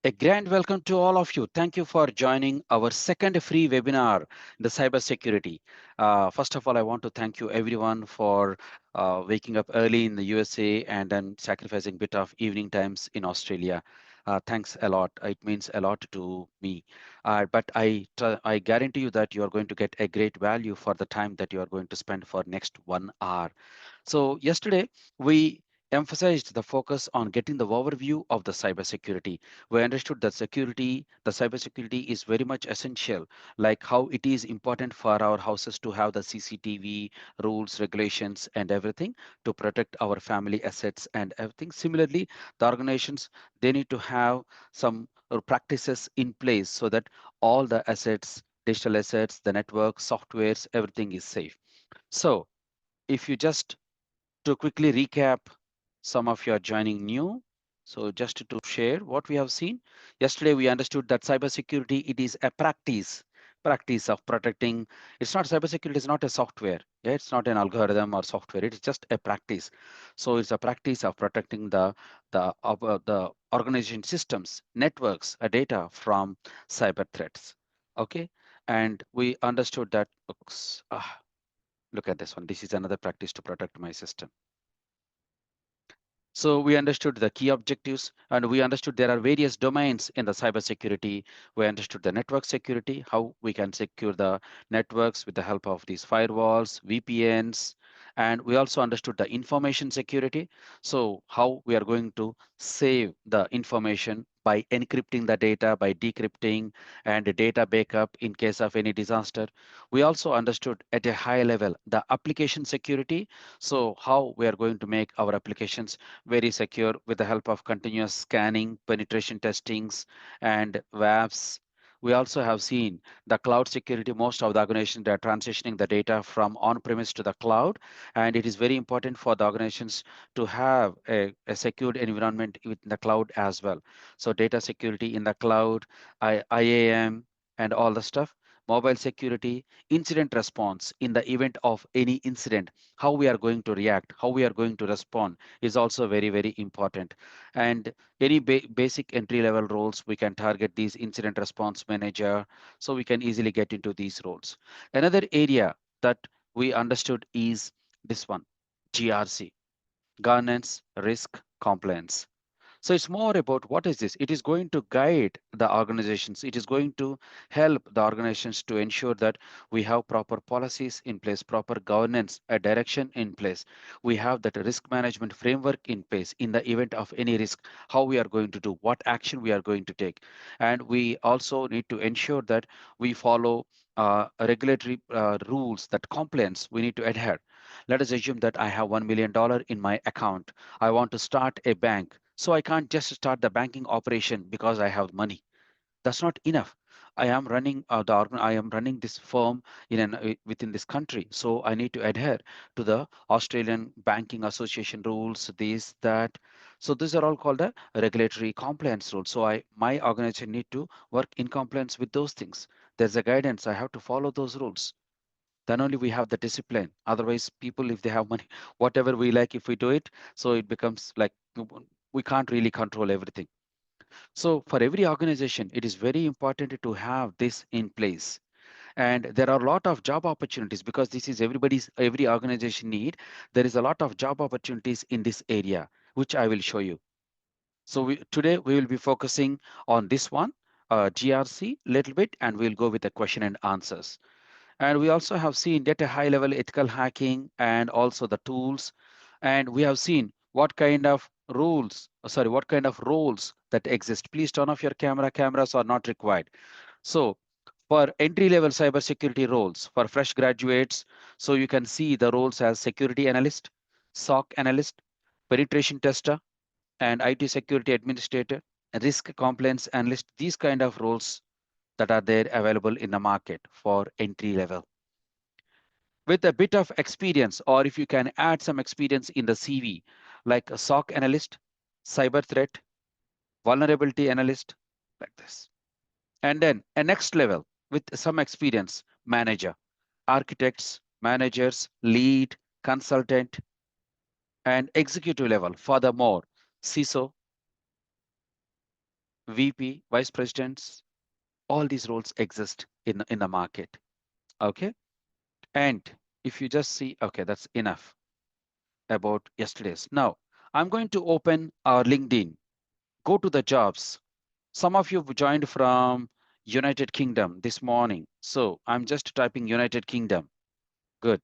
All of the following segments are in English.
A grand welcome to all of you. Thank you for joining our second free webinar, the cybersecurity. First of all, I want to thank you everyone for waking up early in the USA and then sacrificing a bit of evening times in Australia. Thanks a lot. It means a lot to me. But I guarantee you that you are going to get a great value for the time that you are going to spend for next 1 hour. So yesterday we emphasized the focus on getting the overview of the cybersecurity. We understood that the cybersecurity is very much essential, like how it is important for our houses to have the CCTV rules, regulations, and everything to protect our family assets and everything. Similarly, the organizations they need to have some practices in place so that all the assets, digital assets, the network, softwares, everything is safe. So if you just to quickly recap, some of you are joining new. So just to share what we have seen. Yesterday, we understood that cybersecurity, it is a practice of protecting. It's not cybersecurity is not a software. Yeah, it's not an algorithm or software. It's just a practice. So it's a practice of protecting the organization systems, networks, data from cyber threats. Okay, and we understood that. Oops, look at this one. This is another practice to protect my system. So we understood the key objectives and we understood there are various domains in the cybersecurity. We understood the network security, how we can secure the networks with the help of these firewalls, VPNs, and we also understood the information security. So how we are going to save the information by encrypting the data, by decrypting and the data backup in case of any disaster. We also understood at a high level the application security. So how we are going to make our applications very secure with the help of continuous scanning, penetration testings, and WAFs. We also have seen the cloud security. Most of the organizations are transitioning the data from on-premise to the cloud, and it is very important for the organizations to have a secured environment within the cloud as well. So data security in the cloud, IAM, and all the stuff. Mobile security, incident response in the event of any incident, how we are going to react, how we are going to respond is also very, very important. And any basic entry level roles, we can target these incident response manager, so we can easily get into these roles. Another area that we understood is this one, GRC, governance, risk, compliance. So it's more about what is this? It is going to guide the organizations. It is going to help the organizations to ensure that we have proper policies in place, proper governance, a direction in place. We have that risk management framework in place in the event of any risk, how we are going to do, what action we are going to take. And we also need to ensure that we follow regulatory rules, that compliance we need to adhere. Let us assume that I have $1 million in my account. I want to start a bank. So I can't just start the banking operation because I have money. That's not enough. I am running this firm within this country. So I need to adhere to the Australian Banking Association rules, this, that. So these are all called the regulatory compliance rules. So my organization need to work in compliance with those things. There's a guidance. I have to follow those rules. Then only we have the discipline. Otherwise, people, if they have money, whatever we like, if we do it, so it becomes like we can't really control everything. So for every organization, it is very important to have this in place. And there are a lot of job opportunities because this is every organization need. There is a lot of job opportunities in this area, which I will show you. So today we will be focusing on this one, GRC, little bit, and we'll go with the question and answers. And we also have seen data high level ethical hacking and also the tools. And we have seen what kind of what kind of roles that exist. Please turn off your camera. Cameras are not required. So for entry level cybersecurity roles for fresh graduates, so you can see the roles as security analyst, SOC analyst, penetration tester, and IT security administrator, risk compliance analyst, these kind of roles that are there available in the market for entry level with a bit of experience, or if you can add some experience in the CV, like a SOC analyst, cyber threat, vulnerability analyst, like this. And then a next level with some experience, manager, architects, managers, lead, consultant, and executive level. Furthermore, CISO, VP, vice presidents, all these roles exist in the market. Okay. And if you just see, okay, that's enough about yesterday's. Now, I'm going to open our LinkedIn, go to the jobs. Some of you joined from United Kingdom this morning. So I'm just typing United Kingdom. Good.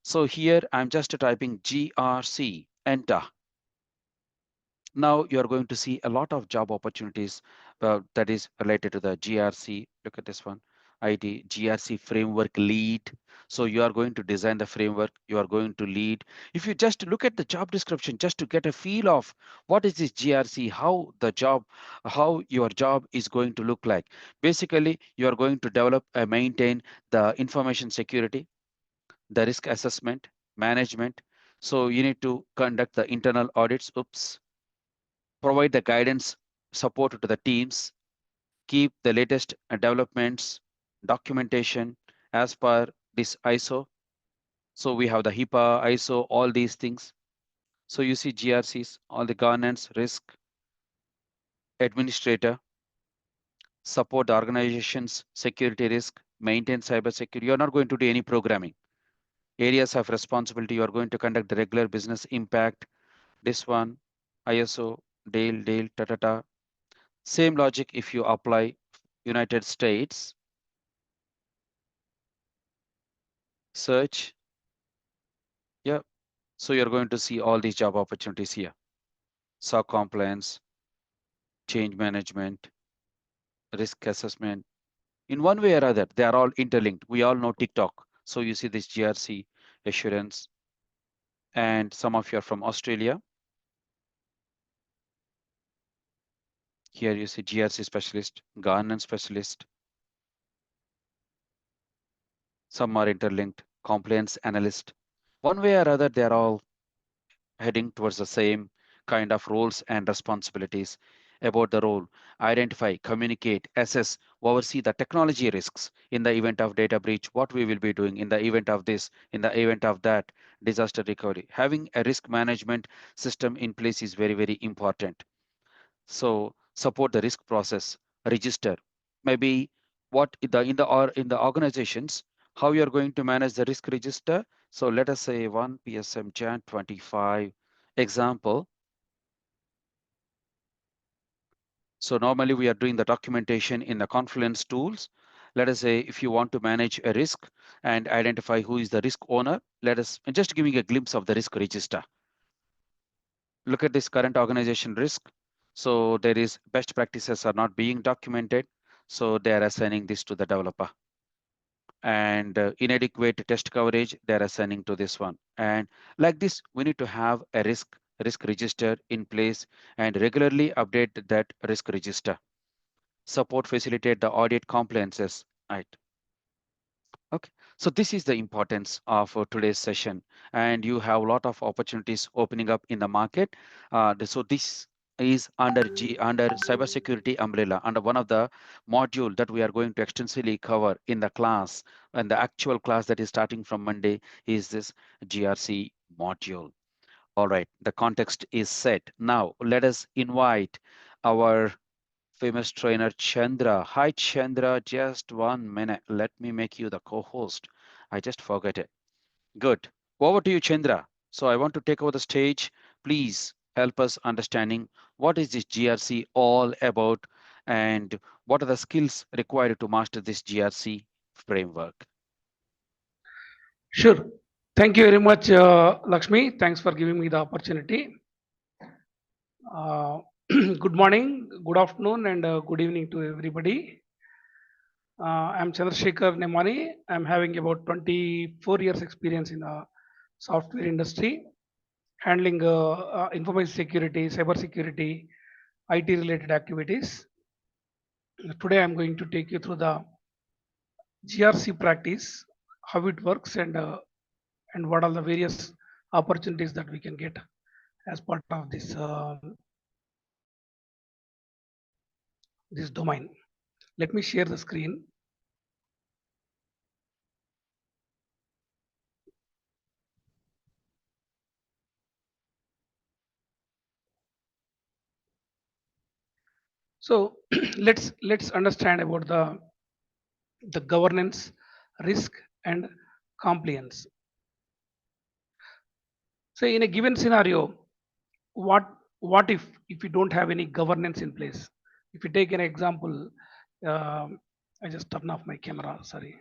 So here I'm just typing GRC, enter. Now you are going to see a lot of job opportunities that is related to the GRC. Look at this one, IT GRC framework lead. So you are going to design the framework, you are going to lead. If you just look at the job description, just to get a feel of what is this GRC, how your job is going to look like. Basically, you are going to develop and maintain the information security, the risk assessment, management. So you need to conduct the internal audits. Oops, provide the guidance, support to the teams, keep the latest developments, documentation as per this ISO. So we have the HIPAA, ISO, all these things. So you see GRCs, all the governance, risk, administrator, support the organization's security risk, maintain cyber security. You're not going to do any programming. Areas of responsibility, you are going to conduct the regular business impact. This one, ISO, Dale, ta ta ta. Same logic if you apply United States, search. Yeah. So you're going to see all these job opportunities here. SOC compliance, change management, risk assessment. In one way or other, they are all interlinked. We all know TikTok. So you see this GRC assurance, and some of you are from Australia. Here you see GRC specialist, governance specialist. Some are interlinked, compliance analyst. One way or other, they are all heading towards the same kind of roles and responsibilities. About the role, identify, communicate, assess, oversee the technology risks in the event of data breach, what we will be doing in the event of this, in the event of that, disaster recovery. Having a risk management system in place is very, very important. So support the risk process, register. Maybe what in the organizations, how you are going to manage the risk register. So let us say 1 PSM Jan 25 example. So normally we are doing the documentation in the Confluence tools. Let us say if you want to manage a risk and identify who is the risk owner, let us just giving a glimpse of the risk register. Look at this current organization risk. So there is best practices are not being documented. So they are assigning this to the developer. And inadequate test coverage, they are assigning to this one. And like this, we need to have a risk register in place and regularly update that risk register. Support facilitate the audit compliances, right? Okay, so this is the importance of today's session, and you have a lot of opportunities opening up in the market. So this is under cybersecurity umbrella, under one of the module that we are going to extensively cover in the class, and the actual class that is starting from Monday is this GRC module. All right, the context is set. Now let us invite our famous trainer Chandra. Hi Chandra, just 1 minute. Let me make you the co-host. I just forgot it. Good. Over to you, Chandra. So I want to take over the stage. Please help us understanding what is this GRC all about and what are the skills required to master this GRC framework. Sure. Thank you very much, Lakshmi. Thanks for giving me the opportunity. Uh, good morning, good afternoon, and good evening to everybody. I'm Chandrasekhar Nemani. I'm having about 24 years experience in the software industry, handling information security, cyber security, IT related activities. Today, I'm going to take you through the GRC practice, how it works, and what are the various opportunities that we can get as part of this domain. Let me share the screen. So let's understand about the governance, risk, and compliance. So in a given scenario, what what if you don't have any governance in place? If you take an example, I just turn off my camera. Sorry.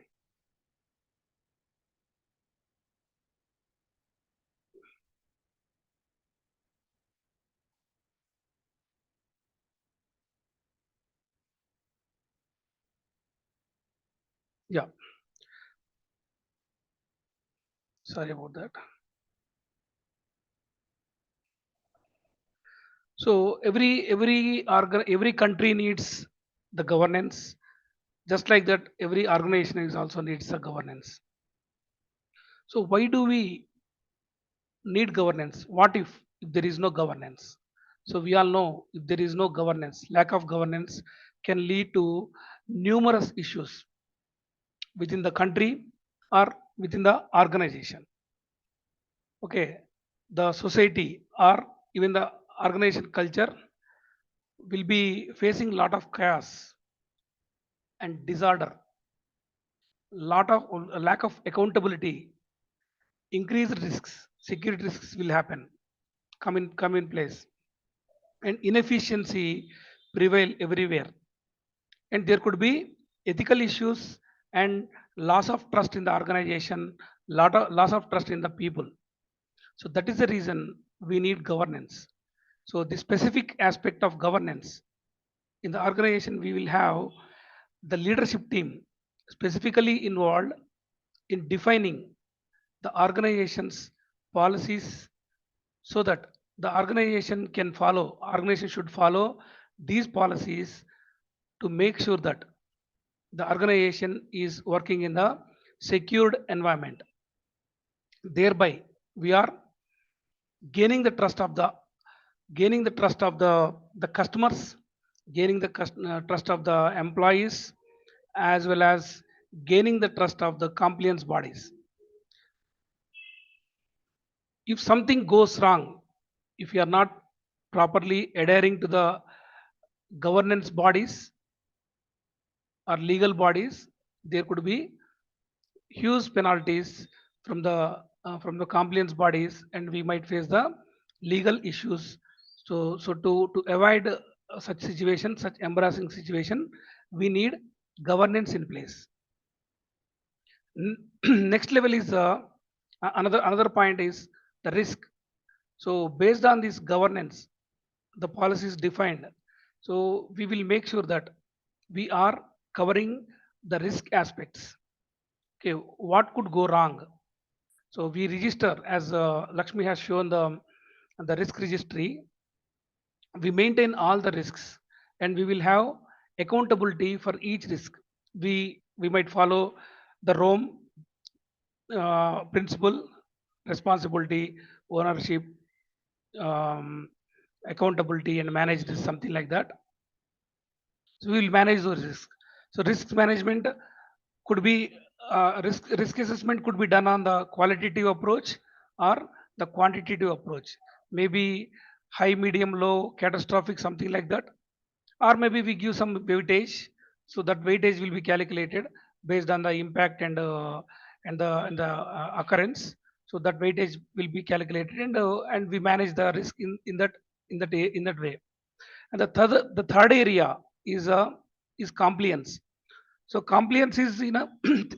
Yeah. Sorry about that. So every country needs the governance, just like that every organization is also needs the governance. So why do we need governance? What if there is no governance? So we all know if there is no governance, lack of governance can lead to numerous issues within the country or within the organization. Okay, the society or even the organization culture will be facing lot of chaos and disorder, lot of lack of accountability, increased risks, security risks will happen, come in place, and inefficiency prevail everywhere, and there could be ethical issues and loss of trust in the organization, loss of trust in the people. So that is the reason we need governance. So the specific aspect of governance in the organization, we will have the leadership team specifically involved in defining the organization's policies so that the organization should follow these policies to make sure that the organization is working in the secured environment. Thereby we are gaining the trust of the customers, gaining the trust of the employees, as well as gaining the trust of the compliance bodies. If something goes wrong, if you are not properly adhering to the governance bodies or legal bodies, there could be huge penalties from the compliance bodies, and we might face the legal issues. So to avoid such situation, such embarrassing situation, we need governance in place. Next level is another point is the risk. So based on this governance, the policy is defined. So we will make sure that we are covering the risk aspects. Okay, what could go wrong? So we register, as Lakshmi has shown the risk registry. We maintain all the risks, and we will have accountability for each risk. We might follow the Rome principle: responsibility, ownership, um, accountability, and manage this, something like that. So we will manage those risks. So risk management could be risk assessment could be done on the qualitative approach or the quantitative approach. Maybe high, medium, low, catastrophic, something like that, or maybe we give some weightage. So that weightage will be calculated based on the impact and the occurrence. So that weightage will be calculated, and we manage the risk in that way. And the third area is compliance. So compliance is,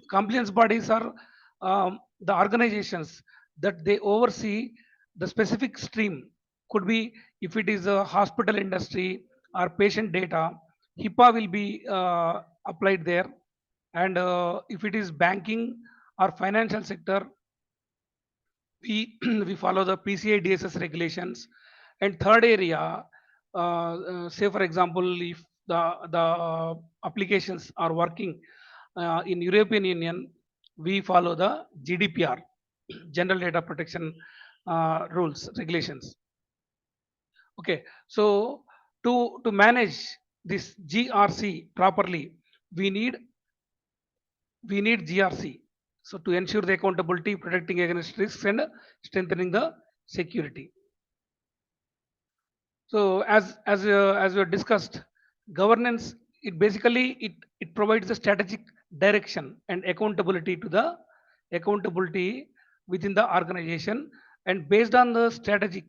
compliance bodies are the organizations that they oversee the specific stream. Could be if it is a hospital industry or patient data, HIPAA will be applied there, and if it is banking or financial sector, we we follow the PCI DSS regulations. And third area, say for example, if the applications are working in European Union, we follow the GDPR, General Data Protection rules regulations. Okay, so to manage this GRC properly, we need we need GRC. So to ensure the accountability, protecting against risks, and strengthening the security. So as we have discussed, Governance, it provides the strategic direction and accountability within the organization, and based on the strategic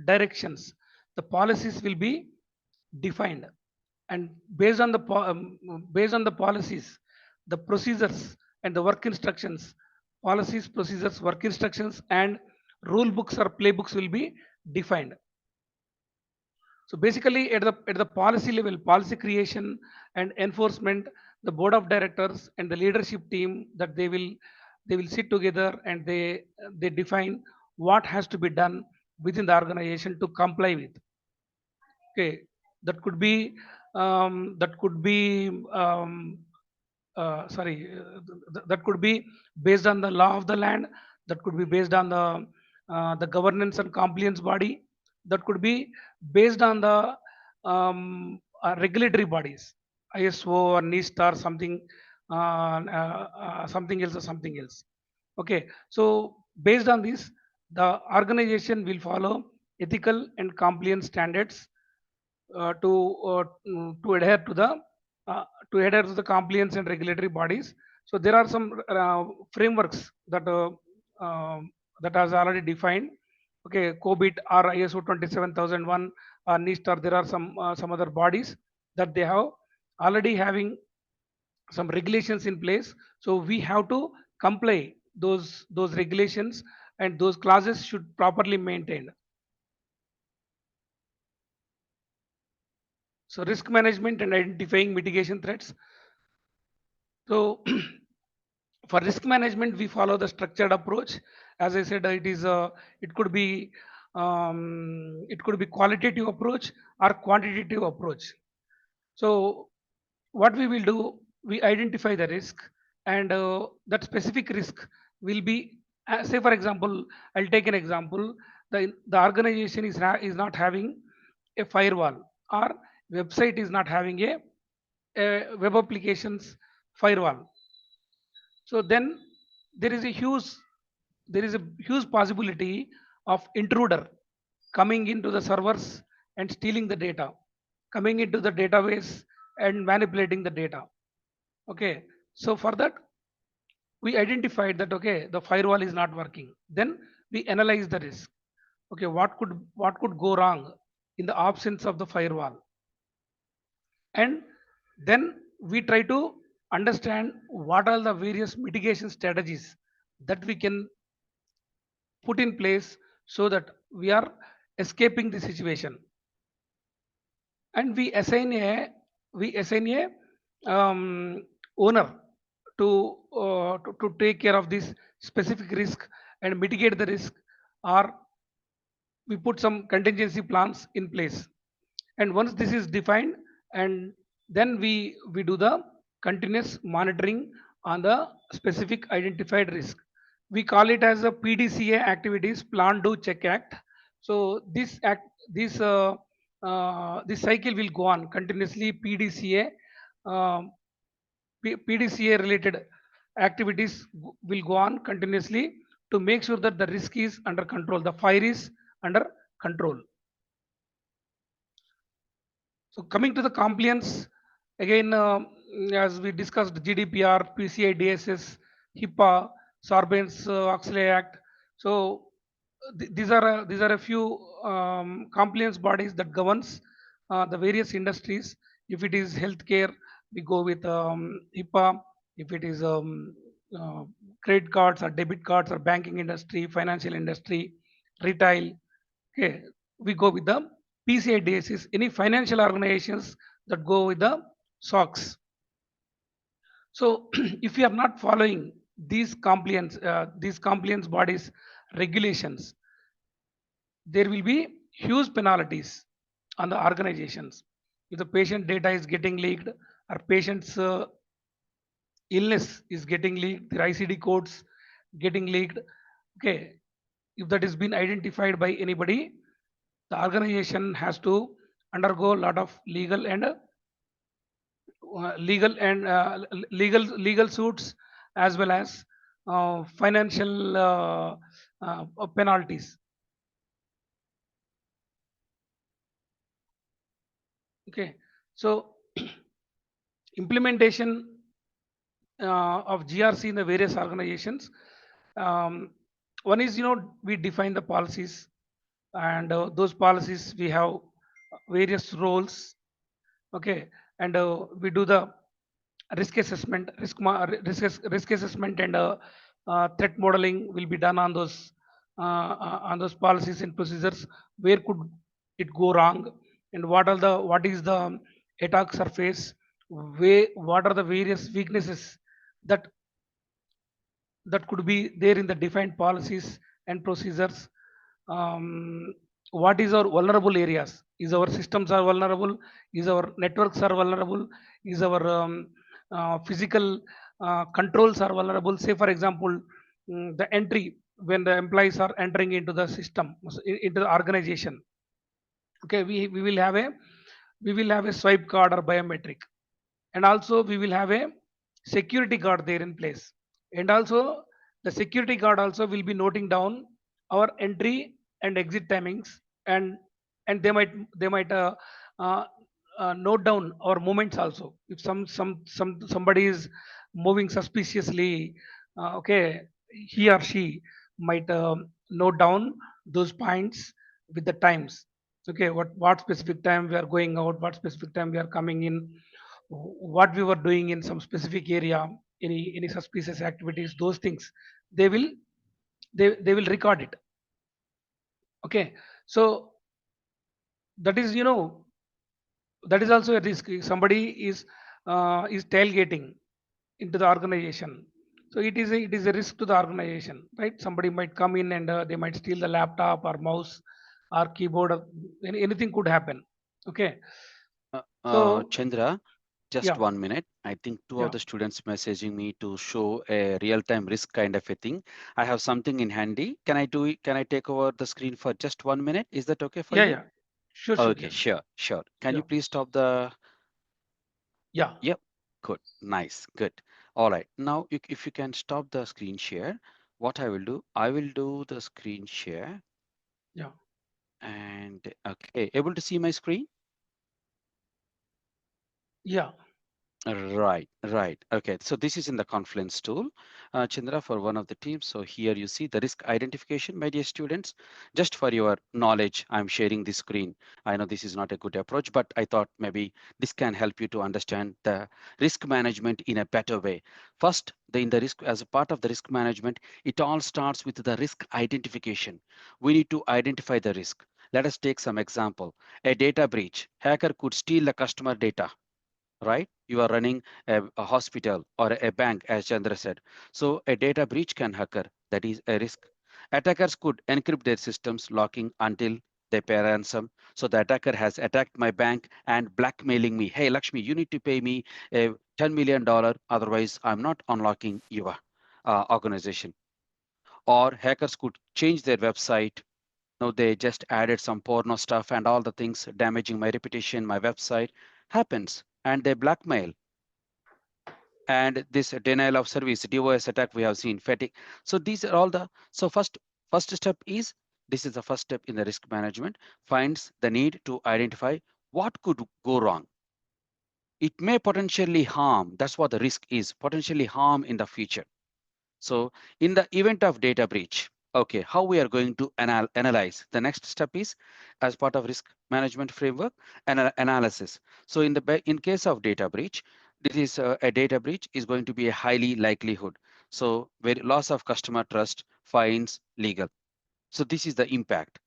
directions, the policies will be defined, and based on the policies, the procedures and the work instructions, policies, procedures, work instructions, and rule books or playbooks will be defined. So basically, at the policy level, policy creation and enforcement, the board of directors and the leadership team, that they will sit together and they define what has to be done within the organization to comply with. Okay, that could be that could be sorry that could be based on the law of the land, that could be based on the governance and compliance body, that could be based on the regulatory bodies, ISO or NIST or something, something else or something else. Okay, so based on this, the organization will follow ethical and compliance standards to adhere to the compliance and regulatory bodies. So there are some frameworks that has already defined. Okay, COBIT or ISO 27001 or NIST, or there are some other bodies that they have already having some regulations in place. So we have to comply those regulations, and those clauses should properly maintained. So risk management and identifying mitigation threats. So for risk management, we follow the structured approach. As I said, it could be qualitative approach or quantitative approach. So what we will do, we identify the risk, and that specific risk will be, say for example, I'll take an example. The organization is not having a firewall, or website is not having a web applications firewall. So then there is a huge possibility of intruder coming into the servers and stealing the data, coming into the database and manipulating the data. Okay, so for that, we identified that okay, the firewall is not working. Then we analyze the risk. Okay, what could go wrong in the absence of the firewall, and then we try to understand what are the various mitigation strategies that we can put in place so that we are escaping the situation, and we assign a owner to take care of this specific risk and mitigate the risk, or we put some contingency plans in place. And once this is defined, and then we do the continuous monitoring on the specific identified risk. We call it as a PDCA activities, plan do check act. So this cycle will go on continuously. um, PDCA related activities will go on continuously to make sure that the risk is under control, the fire is under control. So coming to the compliance, again, as we discussed, GDPR, PCI DSS, HIPAA, Sarbanes-Oxley Act. So these are a few compliance bodies that governs the various industries. If it is healthcare, we go with HIPAA. If it is uh, credit cards or debit cards or banking industry, financial industry, retail, okay, we go with the PCI DSS. Any financial organizations that go with the SOX. So if you are not following these compliance bodies regulations, there will be huge penalties on the organizations. If the patient data is getting leaked, or patient's illness is getting leaked, their ICD codes getting leaked, okay, if that has been identified by anybody, the organization has to undergo a lot of legal suits, as well as financial penalties. Okay, So implementation of GRC in the various organizations. Um, One is, we define the policies, and those policies we have various roles. Okay, and we do the risk assessment, risk assessment, and threat modeling will be done on those policies and procedures. Where could it go wrong, and what is the attack surface? What are the various weaknesses that could be there in the defined policies and procedures? um, what is our vulnerable areas? Is our systems are vulnerable? Is our networks are vulnerable? Is our physical controls are vulnerable? Say for example, the entry when the employees are entering into the system, into the organization. Okay, we will have a swipe card or biometric, and also we will have a security guard there in place, and also the security guard also will be noting down our entry and exit timings, and they might note down our movements also. If somebody is moving suspiciously, okay, he or she might note down those points with the times. Okay, what specific time we are going out, what specific time we are coming in, what we were doing in some specific area, any suspicious activities, those things they will they will record it. Okay, so that is, that is also a risk. If somebody is tailgating into the organization, so it is a risk to the organization, right? Somebody might come in and they might steal the laptop or mouse or keyboard, or anything could happen. Okay, so Chandra, just yeah, 1 minute. I think two of yeah, the students messaging me to show a real-time risk kind of a thing. I have something in handy. Can I do it? Can I take over the screen for just 1 minute? Is that okay for yeah, you? yeah, sure, sure, Okay, yes, sure, sure. Can yeah, you please stop the? yeah, Yep, good, nice, good. All right. Now, if you can stop the screen share, what I will do the screen share yeah, and okay, able to see my screen? yeah, Right, right. Okay, so this is in the Confluence tool, Chandra, for one of the teams. So here you see the risk identification, my dear students. Just for your knowledge, I'm sharing the screen. I know this is not a good approach, but I thought maybe this can help you to understand the risk management in a better way. First, in the risk, as a part of the risk management, it all starts with the risk identification. We need to identify the risk. Let us take some example. A data breach. Hacker could steal the customer data, right? You are running a hospital or a bank, as Chandra said. So a data breach can occur. That is a risk. Attackers could encrypt their systems, locking until they pay ransom. So the attacker has attacked my bank and blackmailing me. Hey, Lakshmi, you need to pay me a $10 million. Otherwise, I'm not unlocking your organization. Or hackers could change their website. No, they just added some porno stuff and all the things damaging my reputation, my website happens, and they blackmail. And this denial of service, DOS attack we have seen, fatigue. So these are all the, so first step is, this is the first step in the risk management, finds the need to identify what could go wrong. It may potentially harm, that's what the risk is, potentially harm in the future. So in the event of data breach, okay, how we are going to analyze? The next step is, as part of risk management framework, analysis. So in case of data breach, this is a data breach is going to be a highly likelihood. So where loss of customer trust, fines, legal. So this is the impact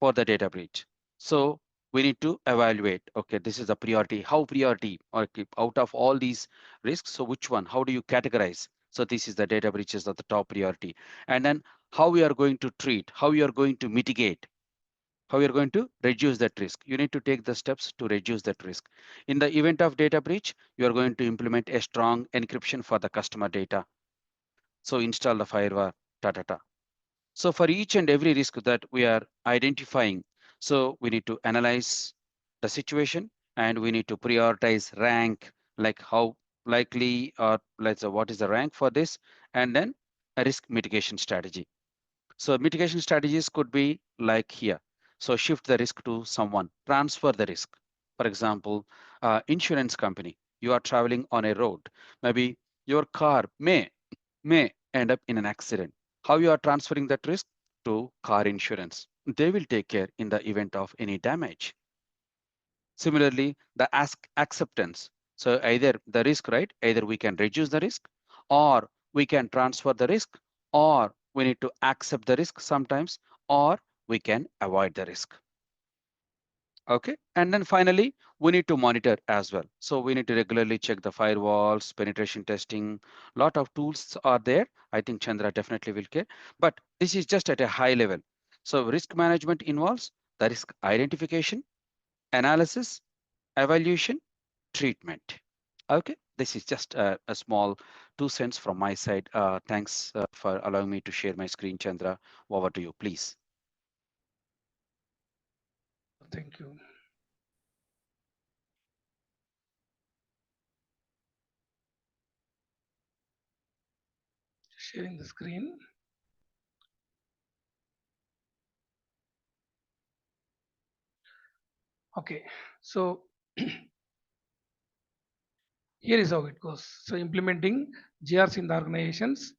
for the data breach. So we need to evaluate, okay, this is a priority. How priority, okay, out of all these risks, so which one, how do you categorize? So this is the data breaches of the top priority. And then how we are going to treat, how you are going to mitigate, how you're going to reduce that risk. You need to take the steps to reduce that risk. In the event of data breach, you are going to implement a strong encryption for the customer data. So install the firewall, ta ta ta. So for each and every risk that we are identifying, so we need to analyze the situation and we need to prioritize rank, like how likely, or let's say what is the rank for this, and then a risk mitigation strategy. So mitigation strategies could be like here. So shift the risk to someone, transfer the risk. For example, insurance company, you are traveling on a road. Maybe your car may end up in an accident. How you are transferring that risk to car insurance? They will take care in the event of any damage. Similarly, the ask acceptance. So either the risk, right? Either we can reduce the risk, or we can transfer the risk, or we need to accept the risk sometimes, or we can avoid the risk. Okay. And then finally, we need to monitor as well. So we need to regularly check the firewalls, penetration testing. Lot of tools are there. I think Chandra definitely will care. But this is just at a high level. So risk management involves the risk identification, analysis, evaluation, treatment. Okay. This is just a small 2 cents from my side. Thanks for allowing me to share my screen, Chandra. Over to you, please. Thank you. Sharing the screen. Okay, so here is how it goes. So implementing GRC in the organizations.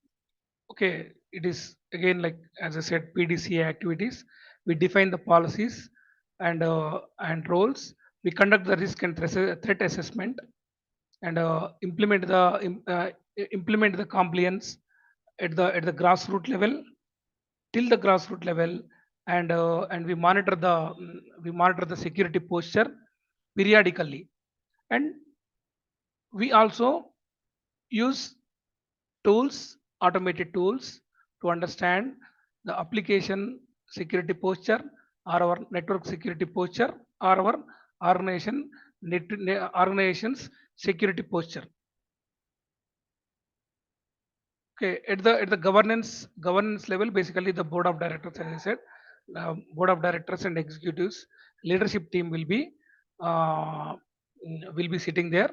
Okay, it is again like as I said, PDCA activities. We define the policies and roles. We conduct the risk and threat assessment and implement the compliance at the grassroots level till the grassroots level, and we monitor the security posture periodically, and we also use tools, automated tools, to understand the application security posture or our network security posture or our organization's security posture. Okay, at the governance level, basically the board of directors, as I said, board of directors and executives, leadership team uh, will be sitting there.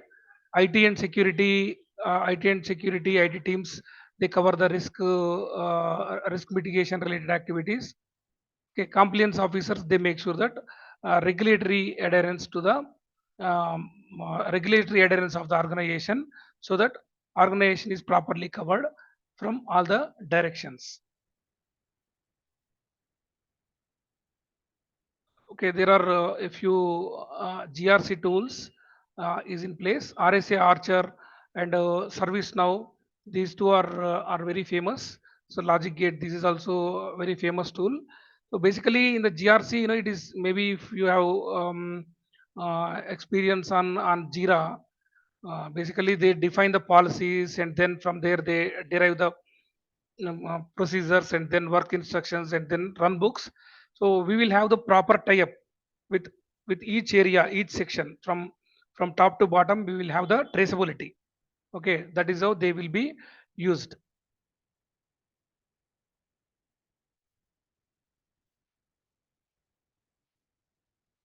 IT and security, IT teams, they cover the risk mitigation related activities. Okay, compliance officers, they make sure that regulatory adherence to the regulatory adherence of the organization, so that organization is properly covered from all the directions. Okay, there are a few GRC tools is in place. RSA Archer and ServiceNow. These two are very famous. So Logic Gate, this is also a very famous tool. So basically, in the GRC, it is maybe if you have experience on Jira. Basically, they define the policies, and then from there they derive the procedures, and then work instructions, and then run books. So we will have the proper tie-up with each area, each section, from top to bottom. We will have the traceability. Okay, that is how they will be used.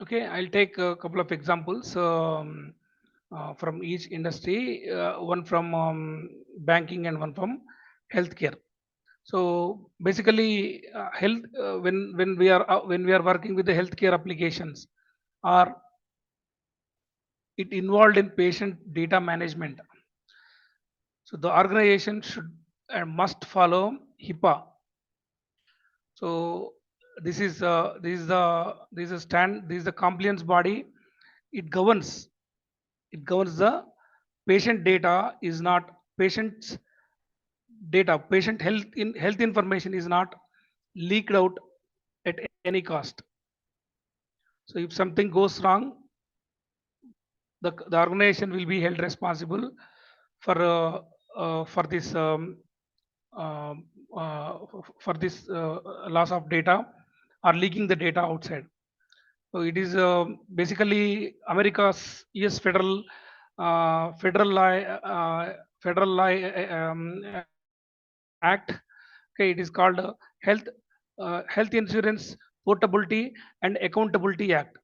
Okay, I'll take a couple of examples from each industry, one from banking and one from healthcare. So basically, health when we are working with the healthcare applications, or it involved in patient data management. So the organization should and must follow HIPAA. So this is the compliance body. It governs the patient data is not patient's data. Patient health information is not leaked out at any cost. So if something goes wrong, the organization will be held responsible for this um, loss of data or leaking the data outside. So it is basically America's US federal law act. Okay, it is called Health Health Insurance Portability and Accountability Act.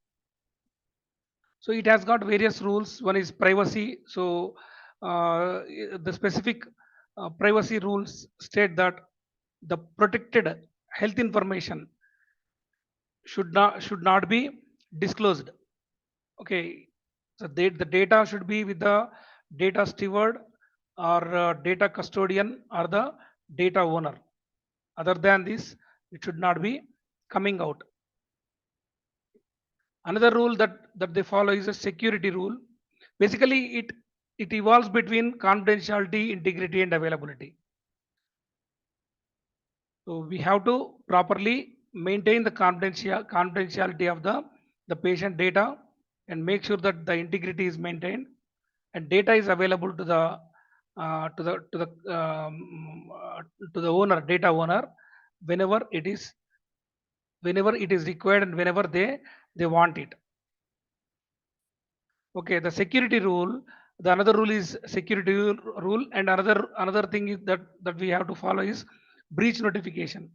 So it has got various rules. One is privacy. So the specific privacy rules state that the protected health information should not be disclosed. Okay, So the data should be with the data steward or data custodian or the data owner. Other than this, it should not be coming out. Another rule that they follow is a security rule. Basically, it evolves between confidentiality, integrity, and availability. So we have to properly maintain the confidentiality of the patient data and make sure that the integrity is maintained and data is available to the uh, to the to the um, uh, to the owner, data owner, whenever it is required and whenever they want it. Okay, the security rule, the another rule is security rule, and another thing is that we have to follow is breach notification.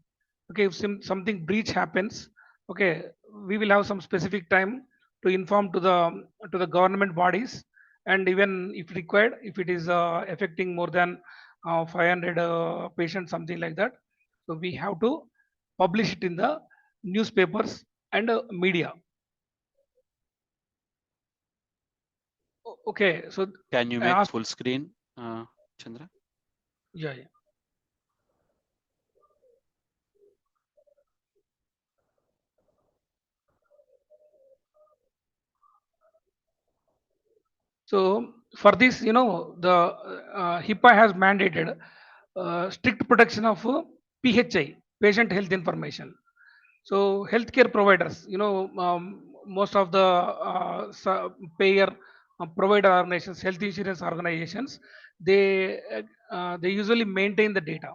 Okay, if something breach happens, okay, we will have some specific time to inform to the government bodies, and even if required, if it is affecting more than 500 patients, something like that, so we have to publish it in the newspapers and media. Okay, so Can you I make asked, full screen, Chandra? yeah, yeah. So for this, the HIPAA has mandated strict protection of PHI, patient health information. So healthcare providers, most of the payer provider organizations, health insurance organizations, they usually maintain the data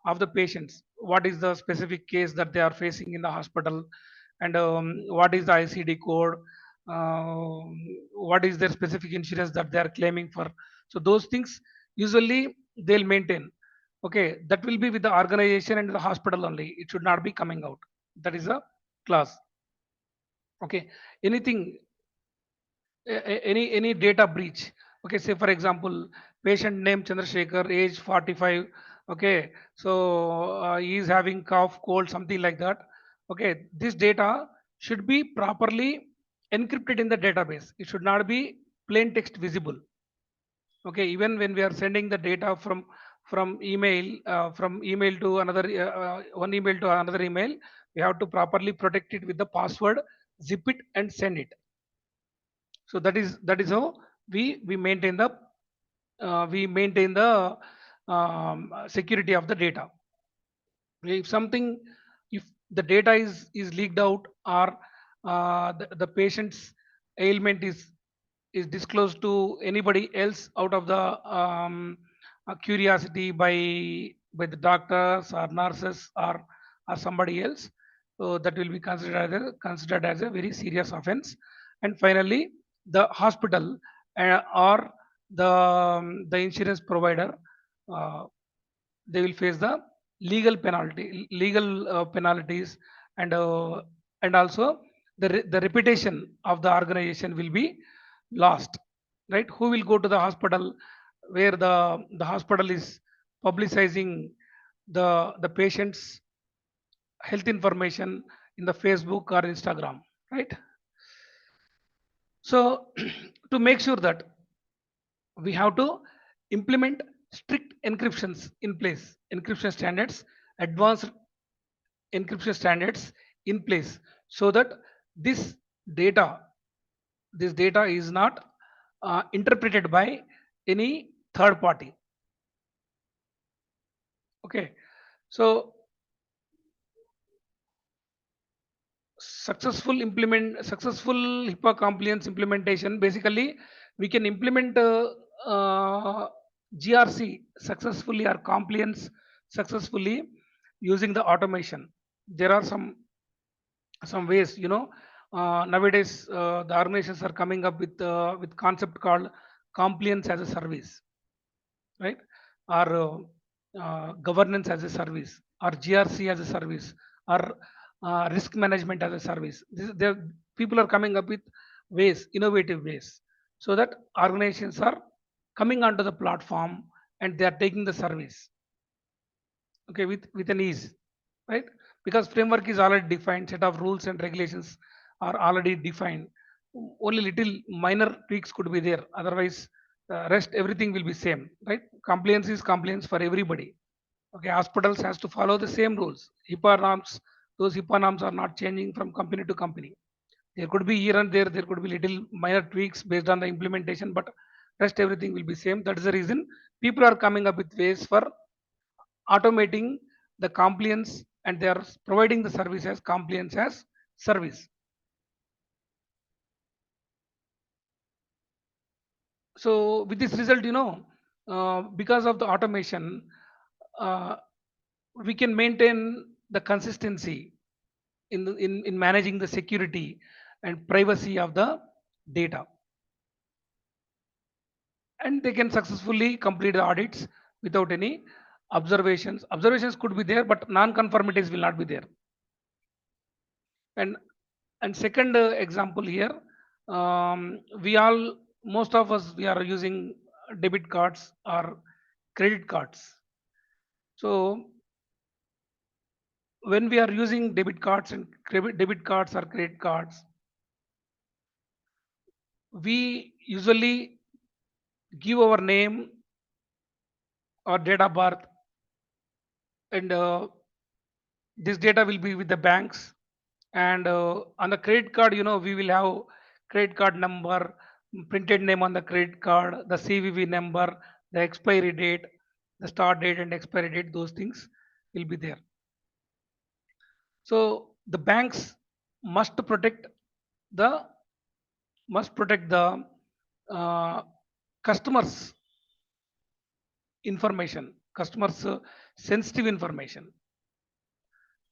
of the patients. What is the specific case that they are facing in the hospital, and what is the ICD code, um, what is their specific insurance that they are claiming for. So those things usually they'll maintain. Okay, that will be with the organization and the hospital only. It should not be coming out. That is a clause. Okay, anything, any data breach. Okay, say for example, patient name Chandrasekhar, age 45. Okay, so he is having cough, cold, something like that. Okay, this data should be properly encrypted in the database. It should not be plain text visible. Okay, even when we are sending the data from email to another one email to another email, we have to properly protect it with the password, zip it and send it. So that is how we maintain the security of the data. If something, if the data is leaked out, or the patient's ailment is disclosed to anybody else out of the curiosity by the doctors or nurses, or somebody else, so that will be considered as a very serious offense. And finally, the hospital or the insurance provider, uh, they will face the legal penalties, and also the reputation of the organization will be lost. Right, who will go to the hospital where the hospital is publicizing the patient's health information in the Facebook or Instagram, right? So to make sure that we have to implement strict encryptions in place, encryption standards, advanced encryption standards in place, so that this data this data is not interpreted by any third party. Okay, so successful HIPAA compliance implementation, basically we can implement GRC successfully, or compliance successfully, using the automation. There are some ways, nowadays the organizations are coming up with concept called compliance as a service, right? Or governance as a service, or GRC as a service, or risk management as a service. People are coming up with ways, innovative ways, so that organizations are coming onto the platform and they are taking the service, okay, with an ease, right? Because framework is already defined, set of rules and regulations are already defined. only little minor tweaks could be there. Otherwise, rest everything will be same, right? Compliance is compliance for everybody. Okay, hospitals has to follow the same rules. HIPAA norms, those HIPAA norms are not changing from company to company. There could be here and there could be little minor tweaks based on the implementation, but rest everything will be same. That is the reason people are coming up with ways for automating the compliance, and they are providing the service as compliance as service. So with this result, because of the automation, uh, we can maintain the consistency in managing the security and privacy of the data, and they can successfully complete the audits without any observations could be there, but non-conformities will not be there. And and second example here, we all, most of us, we are using debit cards or credit cards. So when we are using debit cards and debit cards or credit cards, we usually give our name or date of birth, and this data will be with the banks. And on the credit card, we will have credit card number, printed name on the credit card, the CVV number, the expiry date, the start date and expiry date, those things will be there. So the banks must protect the the customers information, customers sensitive information.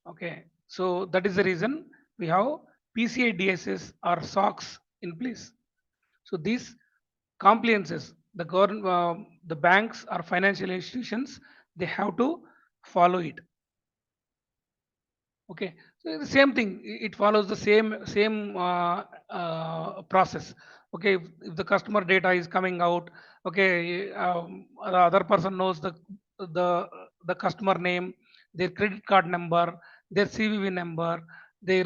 Okay, so that is the reason we have PCI DSS or SOX in place. So these compliances, the government, the banks or financial institutions, they have to follow it. Okay, so the same thing. It follows the same process. Okay, if the customer data is coming out, okay, the other person knows the the customer name, their credit card number, their CVV number, their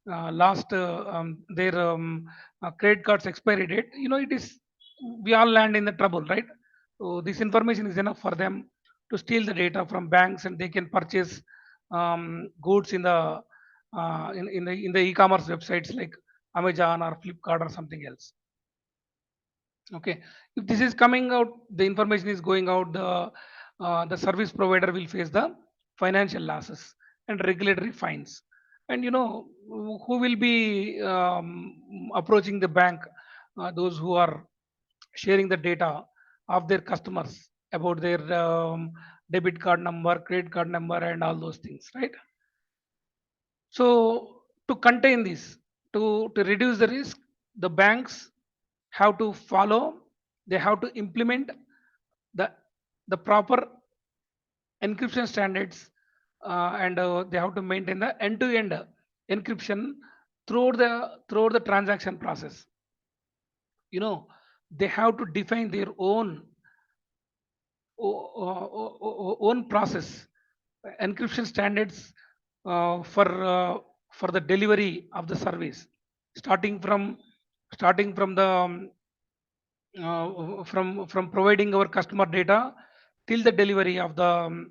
last their credit card's expiry date. It is, we all land in the trouble, right? So this information is enough for them to steal the data from banks, and they can purchase goods in the in the e-commerce websites like Amazon or Flipkart or something else. Okay, if this is coming out, the information is going out, the service provider will face the financial losses and regulatory fines. And who will be approaching the bank? Those who are sharing the data of their customers about their debit card number, credit card number, and all those things, right? So to contain this, to reduce the risk, the banks have to follow, they have to implement the the proper encryption standards, and they have to maintain the end-to-end encryption throughout the transaction process. You know, they have to define their own process, encryption standards for the delivery of the service, starting from the from providing our customer data till the delivery of the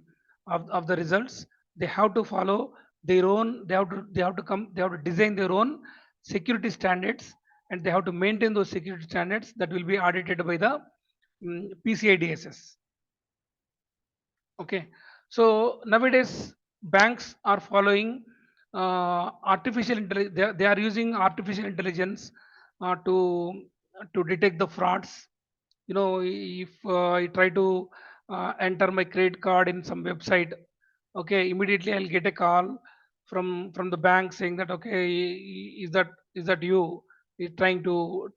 of the results. They have to follow their own, they have to design their own security standards, and they have to maintain those security standards that will be audited by the PCI DSS. Okay, so nowadays banks are following artificial intelligence. They are using artificial intelligence to detect the frauds. If I try to enter my credit card in some website, okay, immediately I'll get a call from the bank saying that, okay, is that you? Is trying to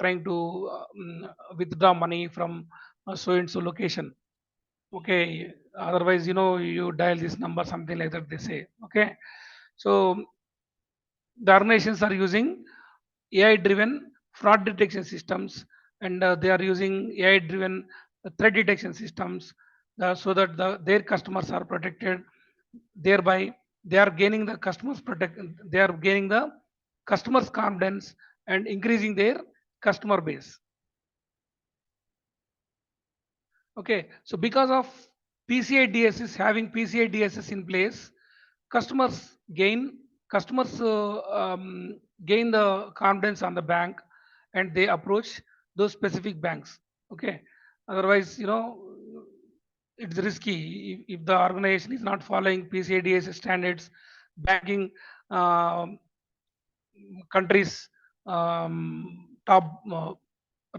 withdraw money from so and so location. Okay, otherwise, you dial this number, something like that, they say. Okay, so the organizations are using AI driven fraud detection systems, and they are using AI driven threat detection systems, so that their customers are protected. Thereby, they are gaining the customers' confidence, and increasing their customer base. Okay, so because of PCI DSS, having PCI DSS in place, customers gain customers gain the confidence on the bank, and they approach those specific banks. Okay, otherwise, it's risky if the organization is not following PCI DSS standards, banking countries top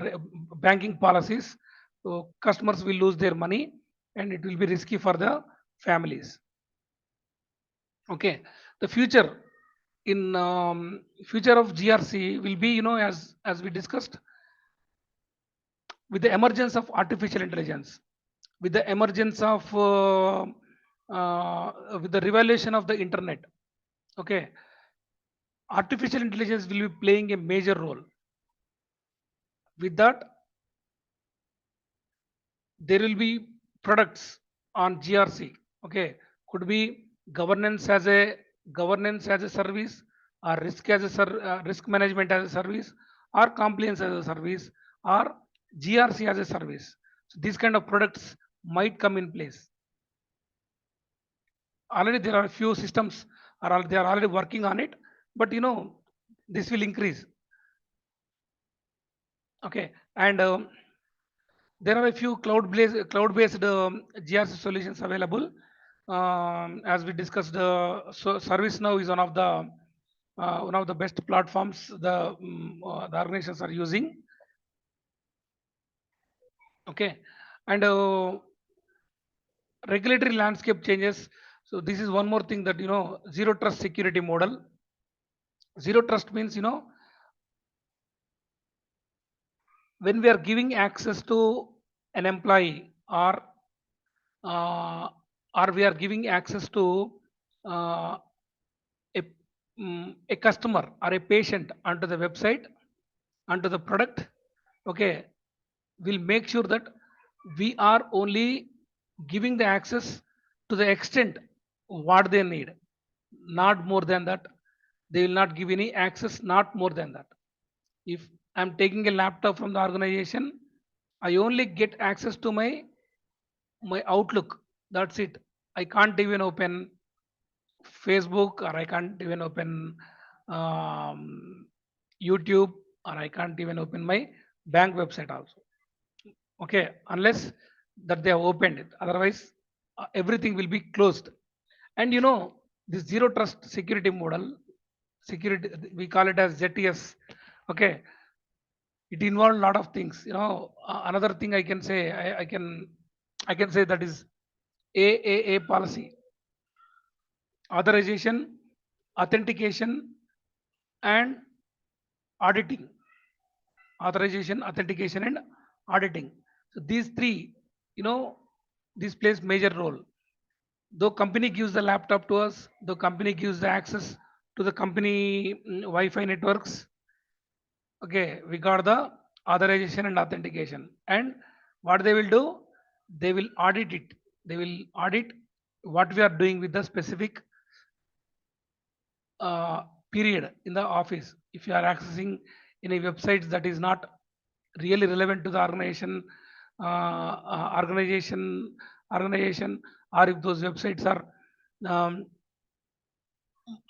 re- banking policies. So customers will lose their money, and it will be risky for the families. Okay, the future in future of GRC will be, as we discussed, with the emergence of artificial intelligence, with the emergence of with the revelation of the internet. Okay, artificial intelligence will be playing a major role. With that, there will be products on GRC. Okay, could be governance as a service, or risk management as a service, or compliance as a service, or GRC as a service. So these kind of products might come in place. Already there are a few systems, they are already working on it, but this will increase. Okay, and there are a few cloud-based GRC solutions available. As we discussed, so ServiceNow is one of the best platforms the organizations are using. Okay, and regulatory landscape changes. So this is one more thing, that zero trust security model. Zero trust means, when we are giving access to an employee, uh, or we are giving access to uh, a, a customer or a patient onto the website, onto the product. Okay, we'll make sure that we are only giving the access to the extent what they need, not more than that. They will not give any access, not more than that. If I'm taking a laptop from the organization, I only get access to my Outlook. That's it. I can't even open Facebook, or I can't even open YouTube, or I can't even open my bank website also. Okay, unless that they have opened it. Otherwise, everything will be closed. And this zero trust security model, security, we call it as ZTS. Okay, it involved a lot of things. Another thing I can say, I can say, that is AAA policy: authorization, authentication, and auditing. Authorization, authentication, and auditing. So these three, you know this plays major role. Though company gives the laptop to us, the company gives the access to the company Wi-Fi networks. Okay, we got the authorization and authentication, and what they will do, they will audit it. They will audit what we are doing with the specific uh, period in the office. If you are accessing any websites that is not really relevant to the organization, or if those websites um,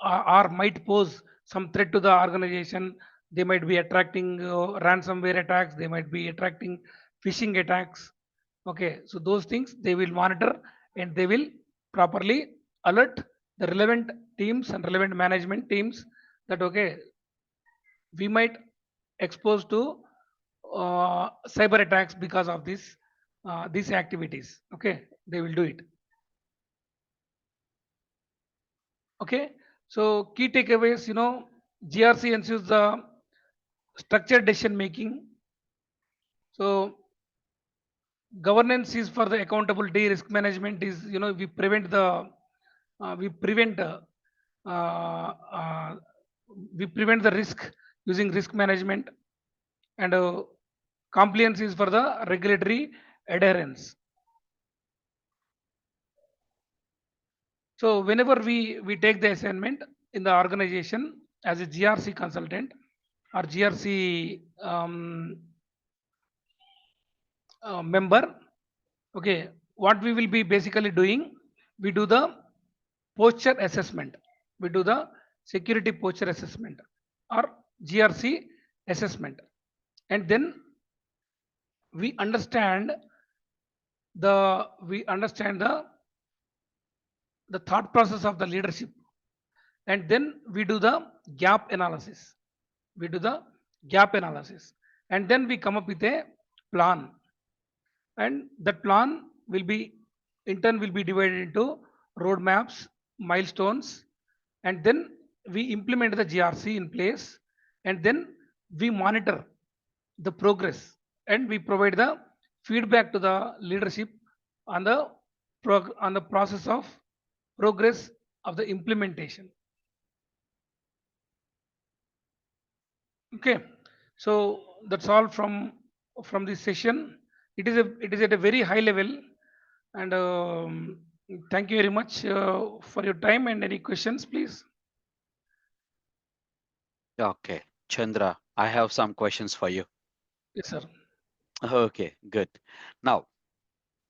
or might pose some threat to the organization. They might be attracting ransomware attacks, they might be attracting phishing attacks. Okay, so those things they will monitor, and they will properly alert the relevant teams and relevant management teams, that okay, we might expose to cyber attacks because of these activities. Okay, they will do it. Okay, so key takeaways, GRC ensures the structured decision making. So governance is for the accountability. Risk management is, we prevent uh, we prevent the risk using risk management. And compliance is for the regulatory adherence. So whenever we take the assignment in the organization as a GRC consultant, or GRC member. Okay, what we will be basically doing, we do the posture assessment. We do the security posture assessment or GRC assessment, and then we understand the thought process of the leadership, and then we do the gap analysis. We do the gap analysis, and then we come up with a plan, and that plan will be in turn will be divided into roadmaps, milestones, and then we implement the GRC in place, and then we monitor the progress, and we provide the feedback to the leadership on the on the process of progress of the implementation. Okay, so that's all from this session. It is at a very high level, and thank you very much for your time, and any questions, please. Okay, Chandra, I have some questions for you. Yes, sir. Okay, good. Now,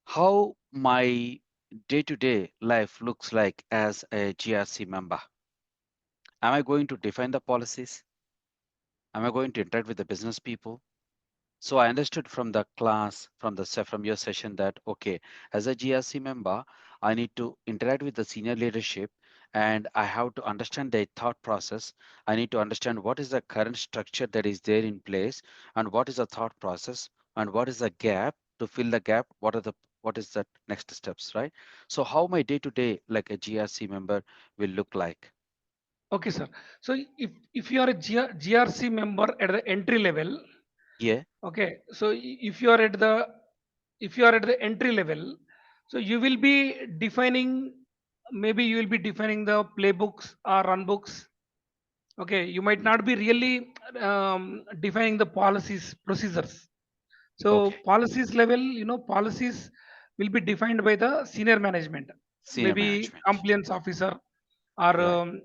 how my day-to-day life looks like as a GRC member? Am I going to define the policies? Am I going to interact with the business people? So I understood from the class, from your session that okay, as a GRC member, I need to interact with the senior leadership, and I have to understand their thought process. I need to understand what is the current structure that is there in place, and what is the thought process, and what is the gap to fill the gap. What is the next steps, right? So how my day to day like a GRC member will look like? Okay, sir. So if you are a GRC member at the entry level, Yeah. okay, so if you are at the entry level, so you will be defining, maybe you will be defining the playbooks or run books. Okay, you might Mm, not be really defining the policies, procedures. So okay. policies level, policies will be defined by the senior management, Senior maybe management. compliance officer or Right.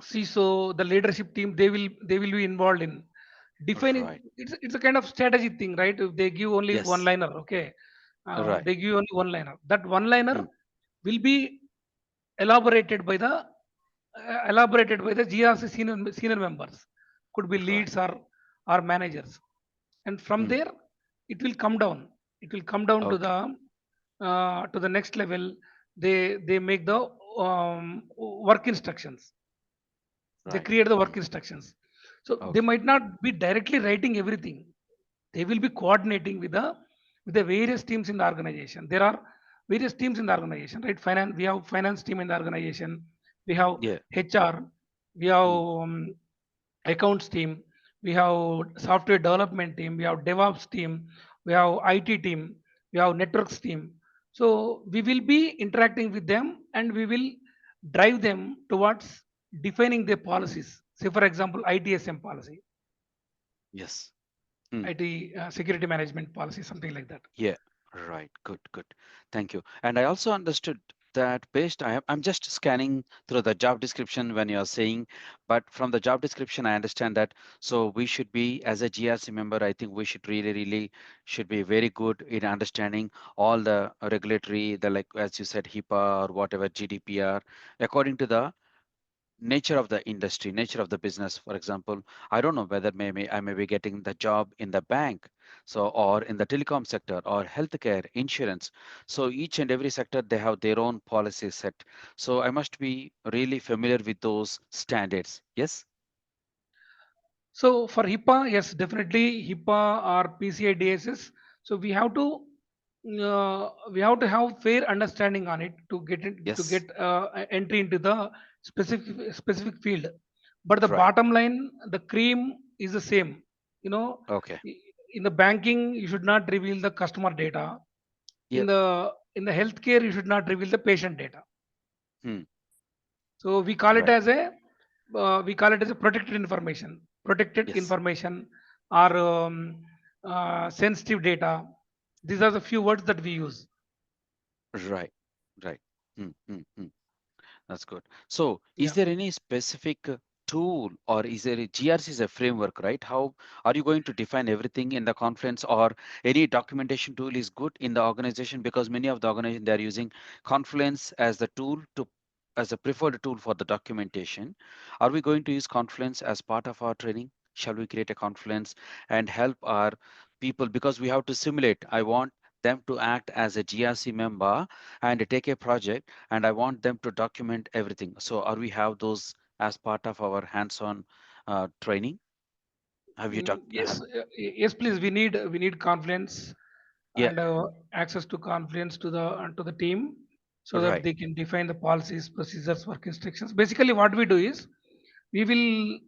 CISO, the leadership team. They will be involved in defining. Right. It's a kind of strategy thing, right? If they give only one Yes. liner, okay, Right. they give only one liner. That one liner Mm, will be elaborated by the GRC senior members, could be right. leads or managers, and from Mm, there it will come down okay. to the next level. They make the work instructions. They Right. create the work Mm, instructions. So they okay. might not be directly writing everything. They will be coordinating with the various teams in the organization. There are various teams in the organization, right? Finance, we have finance team in the organization. We have Yeah. HR. We have Mm, accounts team. We have software development team. We have DevOps team. We have IT team. We have networks team. So we will be interacting with them, and we will drive them towards defining their policies. Say, for example, ITSM policy, yes. Mm, IT security management policy, something like that. yeah. Right. Good. Good. Thank you. And I also understood that I'm just scanning through the job description when you're saying, but from the job description, I understand that. So we should be, as a GRC member, I think we should really should be very good in understanding all the regulatory, the like, as you said, HIPAA or whatever, GDPR, according to the nature of the industry, nature of the business. For example, I don't know whether maybe I may be getting the job in the bank, so or in the telecom sector or healthcare, insurance. So each and every sector they have their own policy set. So I must be really familiar with those standards. Yes. So for HIPAA, yes, definitely HIPAA or PCI DSS. So we have to have fair understanding on it to get it to Yes. get entry into the specific field. But the Right. bottom line, the cream is the same. You know, Okay. i- in the banking, you should not reveal the customer data. In Yep. the healthcare, you should not reveal the patient data. Hmm. So Right. we call it as a protected Yes. information or sensitive data. These are the few words that we use. Right. Right. Hmm. Hmm. Hmm. That's good. So, is Yeah. there any specific? tool or is there a GRC is a framework, right? How are you going to define everything in the conference or any documentation tool is good in the organization because many of the organization they are using Confluence as the tool to as a preferred tool for the documentation. Are we going to use Confluence as part of our training? Shall we create a Confluence and help our people because we have to simulate. I want them to act as a GRC member and take a project and I want them to document everything. So are we have those as part of our hands-on training? Have you talked? Yes, yes, please. We need confidence Yeah, and access to confidence to the team so that right. they can define the policies, procedures, work instructions. Basically, what we do is we will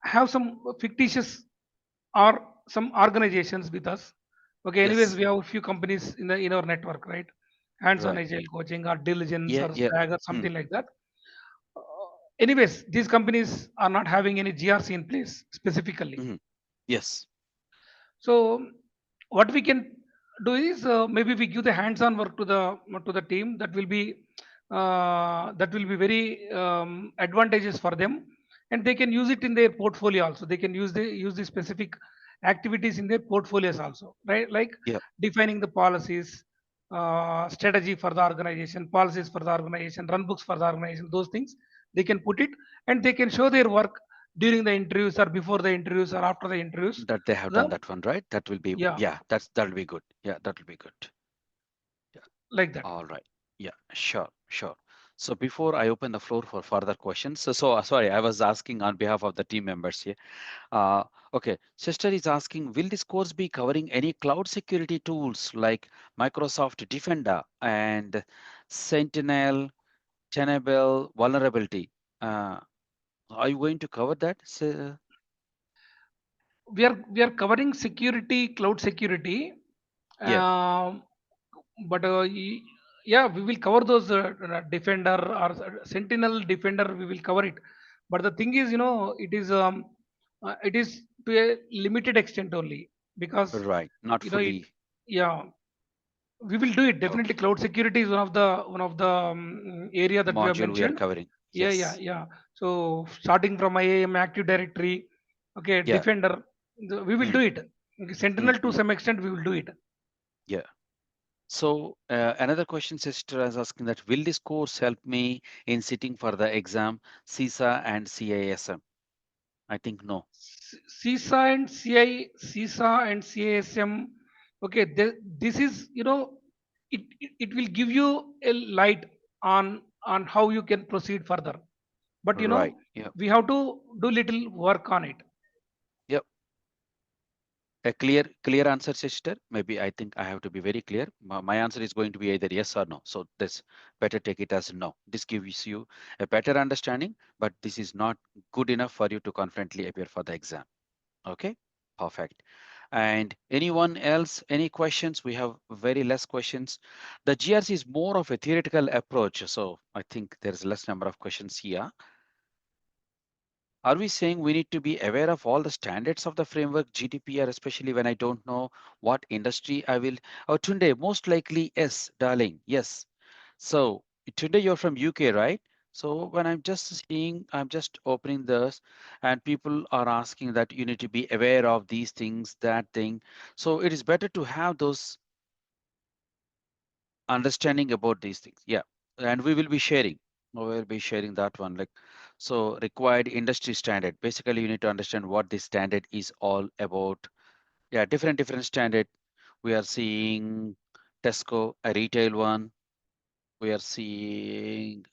have some fictitious or some organizations with us. Okay, anyways, Yes, we have a few companies in our network, right? Hands-on right. agile coaching or diligence Yeah, or yeah. swag or Mm, something like that. Anyways, these companies are not having any GRC in place specifically. mhm. Yes, So what we can do is maybe we give the hands-on work to the team that will be very advantageous for them, and they can use it in their portfolio also. They can use the specific activities in their portfolios also, right? Like yeah. defining the policies, strategy for the organization, policies for the organization, run books for the organization. Those things they can put it, and they can show their work during the interviews or before the interviews or after the interviews That they have the done that one, right? That will be, yeah, yeah, that'll be good. Yeah, that will be good. Yeah. like that. All right. Yeah, sure, sure. So before I open the floor for further questions, so sorry, I was asking on behalf of the team members here. Uh, okay, sister is asking, will this course be covering any cloud security tools like Microsoft Defender and Sentinel, Tenable, vulnerability? Uh, are you going to cover that? We are covering security, cloud security, Yeah, um, but yeah, we will cover those defender or sentinel defender. We will cover it, but the thing is, it is to a limited extent only because right. Not it fully. yeah, we will do it definitely. Okay. Cloud security is one of the area that we have Module we are mentioned. covering. Yeah, yeah, Yes. yeah. So starting from IAM, Active Directory, okay, Yeah. Defender, we will do Mm, it. Okay, Sentinel mm, to mm. some extent we will do it. Yeah. So another question sister is asking that will this course help me in sitting for the exam CISA and CISM? I think no. CISA and CISA and CASM. Okay, this is it will give you a light on how you can proceed further. But Right. Yeah. we have to do little work on it. Yep. A clear answer, sister. Maybe I think I have to be very clear. My answer is going to be either yes or no. So this better take it as no. This gives you a better understanding, but this is not good enough for you to confidently appear for the exam. Okay. Perfect. And anyone else, any questions? We have very less questions. The GRC is more of a theoretical approach. So I think there's less number of questions here. Are we saying we need to be aware of all the standards of the framework GDPR, especially when I don't know what industry I will? Oh, Tunde, most likely yes, darling. Yes. So Tunde, you're from UK, right? So when I'm just seeing, I'm just opening this, and people are asking that you need to be aware of these things, that thing. So it is better to have those understanding about these things. Yeah, and we will be sharing. We will be sharing that one. Like, so required industry standard. Basically, you need to understand what this standard is all about. Yeah, different standard. We are seeing Tesco, a retail one. We are seeing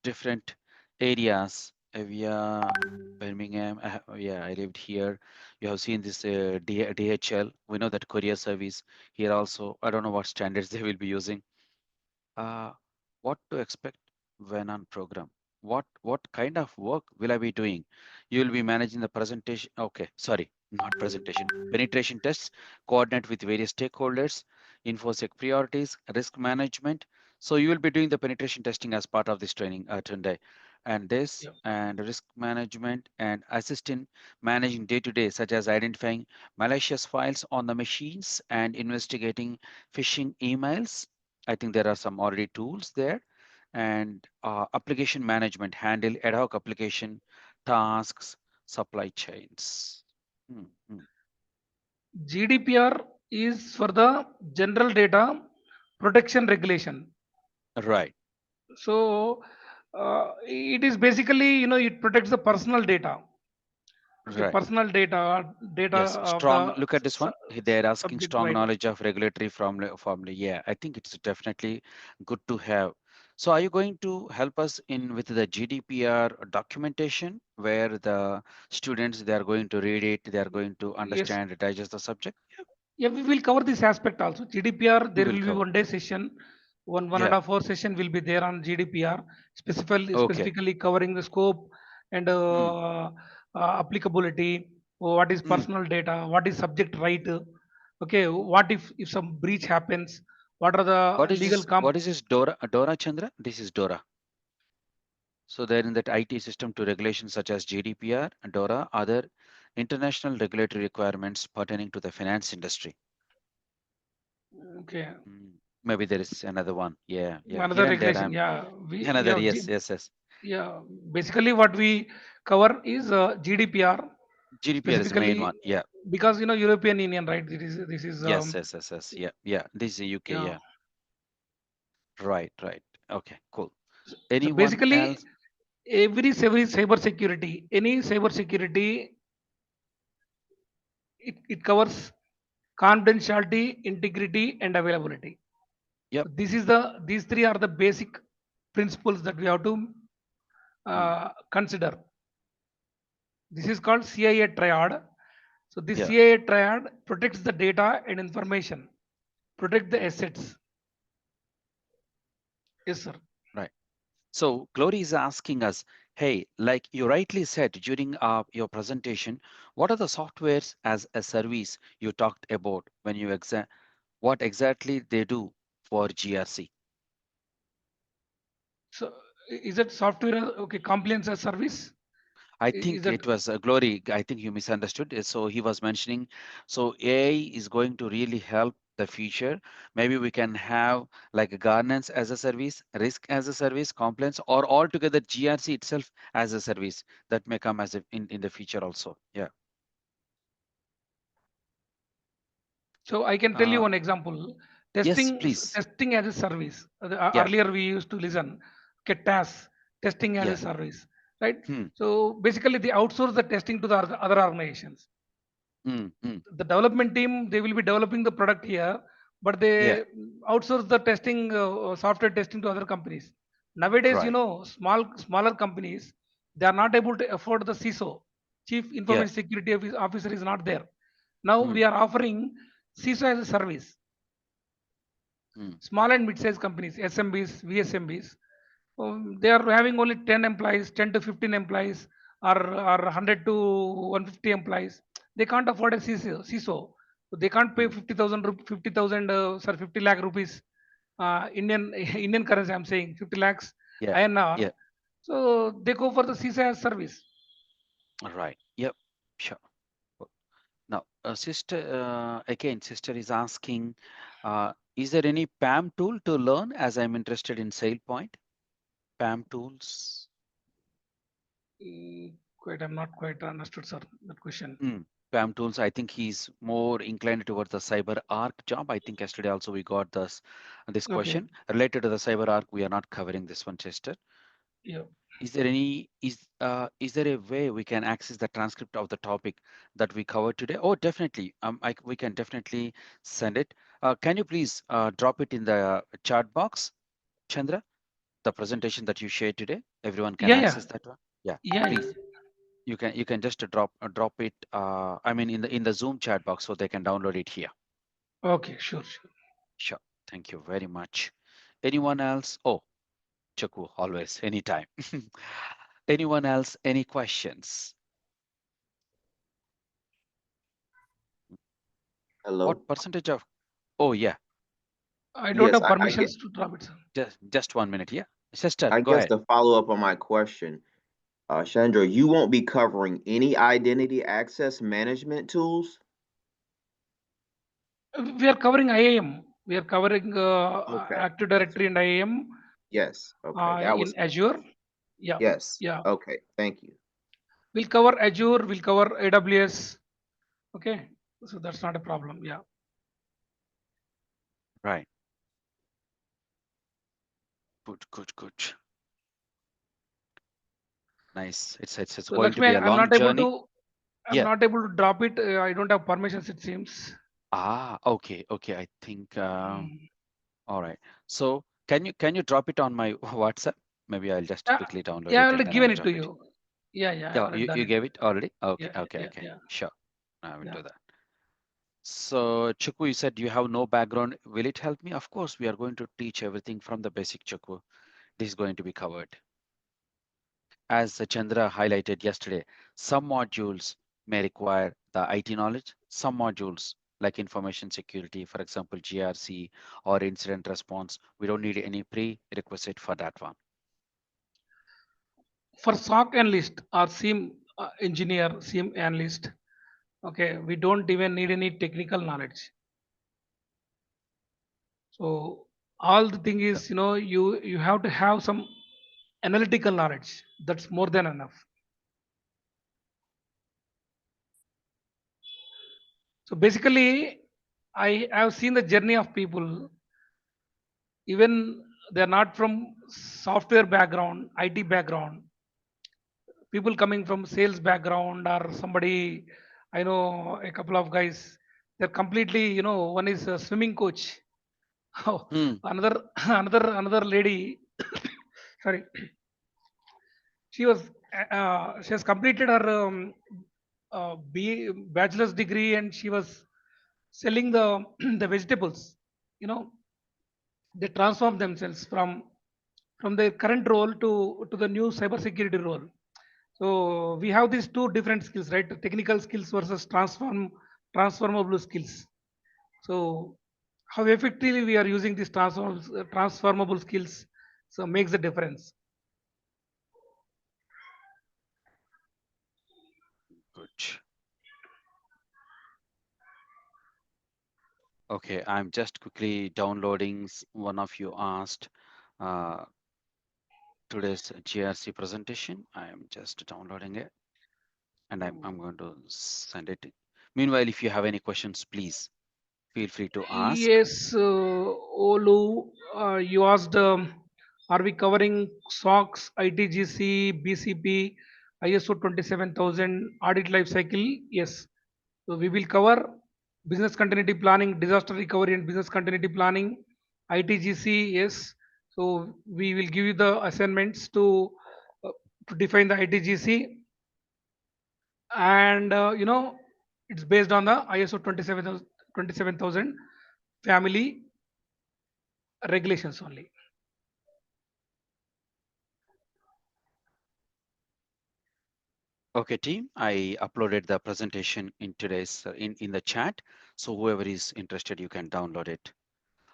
different areas. Via Birmingham. Yeah, I lived here. You have seen this DHL. We know that courier service here also. I don't know what standards they will be using. uh, what to expect when on program? What kind of work will I be doing? You will be managing the presentation. Okay, sorry, not presentation. Penetration tests, coordinate with various stakeholders, infosec priorities, risk management. So you will be doing the penetration testing as part of this training today. And this Yeah. and risk management and assist in managing day to day, such as identifying malicious files on the machines and investigating phishing emails. I think there are some already tools there. And application management handle ad hoc application tasks, supply chains. Hmm, hmm. GDPR is for the general data protection regulation. Right, So it is basically, it protects the personal data. Okay, right. personal data Yes, of the strong. Look at this one. They're asking subject, strong right? knowledge of regulatory formula. Yeah, I think it's definitely good to have. So, are you going to help us in with the GDPR documentation, where the students they are going to read it, they are going to Yes. understand, digest the subject? Yeah, we will cover this aspect also. GDPR, We there will will be cover. 1 day session, one and Yeah. a half hour session will be there on GDPR, Okay. specifically covering the scope and Mm, applicability. What is mm. personal data? What is subject right? Okay, what if some breach happens? What are What the is legal this? What is this? Dora Chandra? This is Dora. So they're in that IT system to regulations such as GDPR, DORA, other international regulatory requirements pertaining to the finance industry. Okay, Mm, maybe there is another one. Yeah, yeah. Here another and there, regulation? I'm Yeah, another. Yes, yes, yes. yeah. Basically, what we cover is GDPR GDPR is the main specifically one. Yeah. because European Union, right? This is Yes, yes, yes, yes. Yeah, yeah. This is UK. yeah. Yeah. Right, right. Okay, cool. So Anyone basically, else? every cyber security, any cyber security, it covers confidentiality, integrity, and availability. Yep. So these three are the basic principles that we have to Mm, consider. This is called CIA triad. So this yeah. CIA triad protects the data and information, protect the Mm, assets. Yes, sir. right. So Glory is asking us, hey, like you rightly said during your presentation, what are the softwares as a service you talked about when you what exactly they do for GRC? So is it software okay compliance as service? I Is think that it was Glory. I think you misunderstood. So he was mentioning, so AI is going to really help the future. Maybe we can have like a governance as a service, risk as a service, compliance, or altogether GRC itself as a service that may come as in the future also. Yeah. so I can tell you Uh, one example. yes, please. Testing as a service. Yeah. Earlier we used to listen, okay, TAS, testing as a Yeah. service, right? Hmm. So basically they outsource the testing to the other organizations. Hmm. Hmm. The development team, they will be developing the product here, but Yeah. they outsource the testing, software testing to other companies. Nowadays, Right. smaller companies, they are not able to afford the CISO, Chief Yeah. Information Security Officer is not there. Now Hmm. we are offering CISO as a service. Hmm. Small and mid-sized companies, SMBs, VSMBs, they are having only 10 employees, 10 to 15 employees, or 100 to 150 employees. They can't afford a CISO. So they can't pay Hmm. 50,000, 50,000, sorry, 50 lakh rupees, Indian Indian currency. I'm saying 50 lakhs Yeah. INR. Yeah. So they go for the CISO as service. Right. Yep. Sure. Now, sister is asking, is there any PAM tool to learn as I'm interested in SailPoint? PAM tools? Quite, I'm not quite understood, sir, that question. Mm. PAM tools, I think he's more inclined towards the cyber arc job. I think yesterday also we got this Okay. question related to the cyber arc. We are not covering this one, Chester. Yeah. Is there a way we can access the transcript of the topic that we covered today? Oh, definitely. We can definitely send it. Can you please drop it in the chat box, Chandra? The presentation that you shared today, everyone can Yeah. Yeah. access that one. Yeah, Yeah. Yeah. please. You can just drop it. I mean, in the Zoom chat box, so they can download it here. Okay. Sure. Sure. Sure. Thank you very much. Anyone else? Oh, Chaku, always, anytime. Anyone else? Any questions? Hello. What percentage of? Oh, yeah. I don't Yes, have permissions to drop it, sir. Just 1 minute. Yeah. Sister, I go guess ahead. to follow up on my question, Chandra, you won't be covering any identity access management tools. We are covering IAM. We are covering Okay, Active gotcha. Directory and IAM. Yes. Okay. That in was Azure. Yeah, yes. yeah. Okay. Thank you. We'll cover Azure, we'll cover AWS. Okay, so that's not a problem. Yeah. Right. Good, good, good. Nice. It's So going to Lakshmi, be a I'm long not able journey. to. I'm Yeah. not able to drop it. I don't have permissions. It seems. Ah, okay, okay. I think Mm. all right. So can you drop it on my WhatsApp? Maybe I'll just Yeah, quickly download yeah. I it and already then I'll given it to drop it. you. Yeah, yeah. I Yeah, already you done it. gave it already? Okay, Yeah, yeah, okay, yeah, okay. yeah, Sure. I will yeah. do that. So, Chukwu, you said you have no background. Will it help me? Of course, we are going to teach everything from the basic, Chukwu. This is going to be covered. As Chandra highlighted yesterday, some modules may require the IT knowledge, some modules like information security, for example, GRC or incident response, we don't need any prerequisite for that one. For SOC analyst or SIEM engineer, SIEM analyst, okay, we don't even need any technical knowledge. So all the thing Yep. is, you have to have some analytical knowledge. That's more than enough. So basically, I have seen the journey of people, even they're not from software background, IT background, people coming from sales background or somebody, I know a couple of guys, they're completely, one is a swimming coach. Oh, Hmm. another another lady, sorry, she has completed her bachelor's degree and she was selling the the vegetables. You know, they transform themselves from their current role to the new cybersecurity role. So we have these two different skills, right? Technical skills versus transformable skills. So how effectively we are using these transformable skills, so makes a difference. Good. Okay, I'm just quickly downloading. One of you asked uh, today's GRC presentation. I am just downloading it and I'm going to send it. Meanwhile, if you have any questions, please feel free to ask. Yes, Olu, you asked, are we covering SOX, ITGC, BCP, ISO 27000 audit life cycle? Yes. So we will cover business continuity planning, disaster recovery and business continuity planning, ITGC, yes. So we will give you the assignments uh, to define the ITGC, and it's based on the ISO 27000 family regulations only. Okay, team, I uploaded the presentation in today's in the chat. So whoever is interested, you can download it.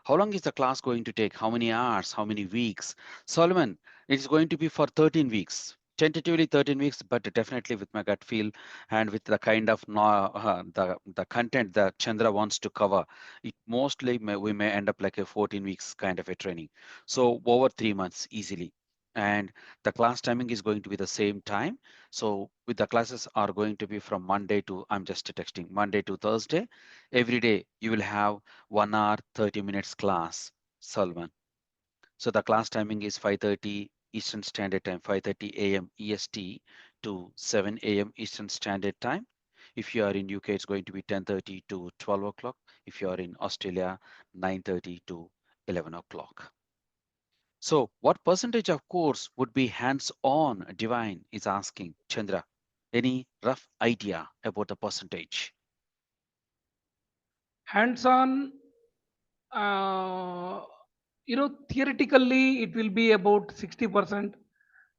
How long is the class going to take? How many hours? How many weeks? Solomon, it's going to be for 13 weeks. Tentatively 13 weeks, but definitely with my gut feel and with the kind of the content that Chandra wants to cover, it mostly we may end up like a 14 weeks kind of a training. So over 3 months easily. And the class timing is going to be the same time. So with the classes are going to be from Monday to, I'm just texting, Monday to Thursday. Every day you will have 1 hour 30 minutes class, Salman. So the class timing is 5:30 Eastern Standard Time, 5:30 a.m. EST to 7 a.m. Eastern Standard Time. If you are in UK, it's going to be 10:30 to 12 o'clock. If you are in Australia, 9:30 to 11 o'clock. So what percentage of course would be hands-on? Divine is asking Chandra. Any rough idea about the percentage? Hands on, theoretically it will be about 60%,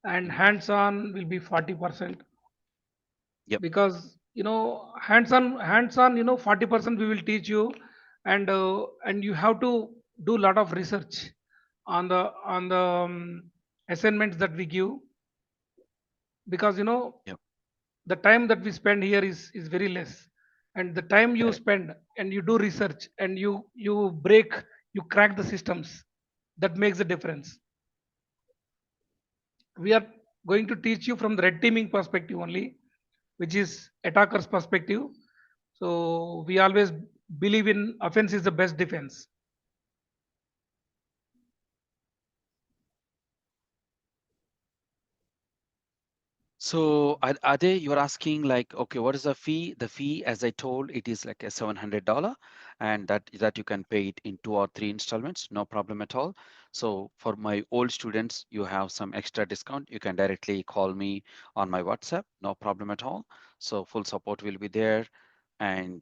and Mhm. hands on will be 40%. Yep, Because hands on 40% we will teach you, and you have to do a lot of research on the assignments that we give, because yep, the time that we spend here is very less, and the time you correct. spend and you do research and you crack the systems, that makes a difference. we are going to teach you from the red teaming perspective only, which is attacker's perspective. So we always believe in offense is the best defense. So are they, you're asking like, okay, what is the fee? The fee, as I told, it is like a $700, and that you can pay it in 2 or 3 installments, no problem at all. So for my old students, you have some extra discount. You can directly call me on my WhatsApp, no problem at all. So full support will be there. And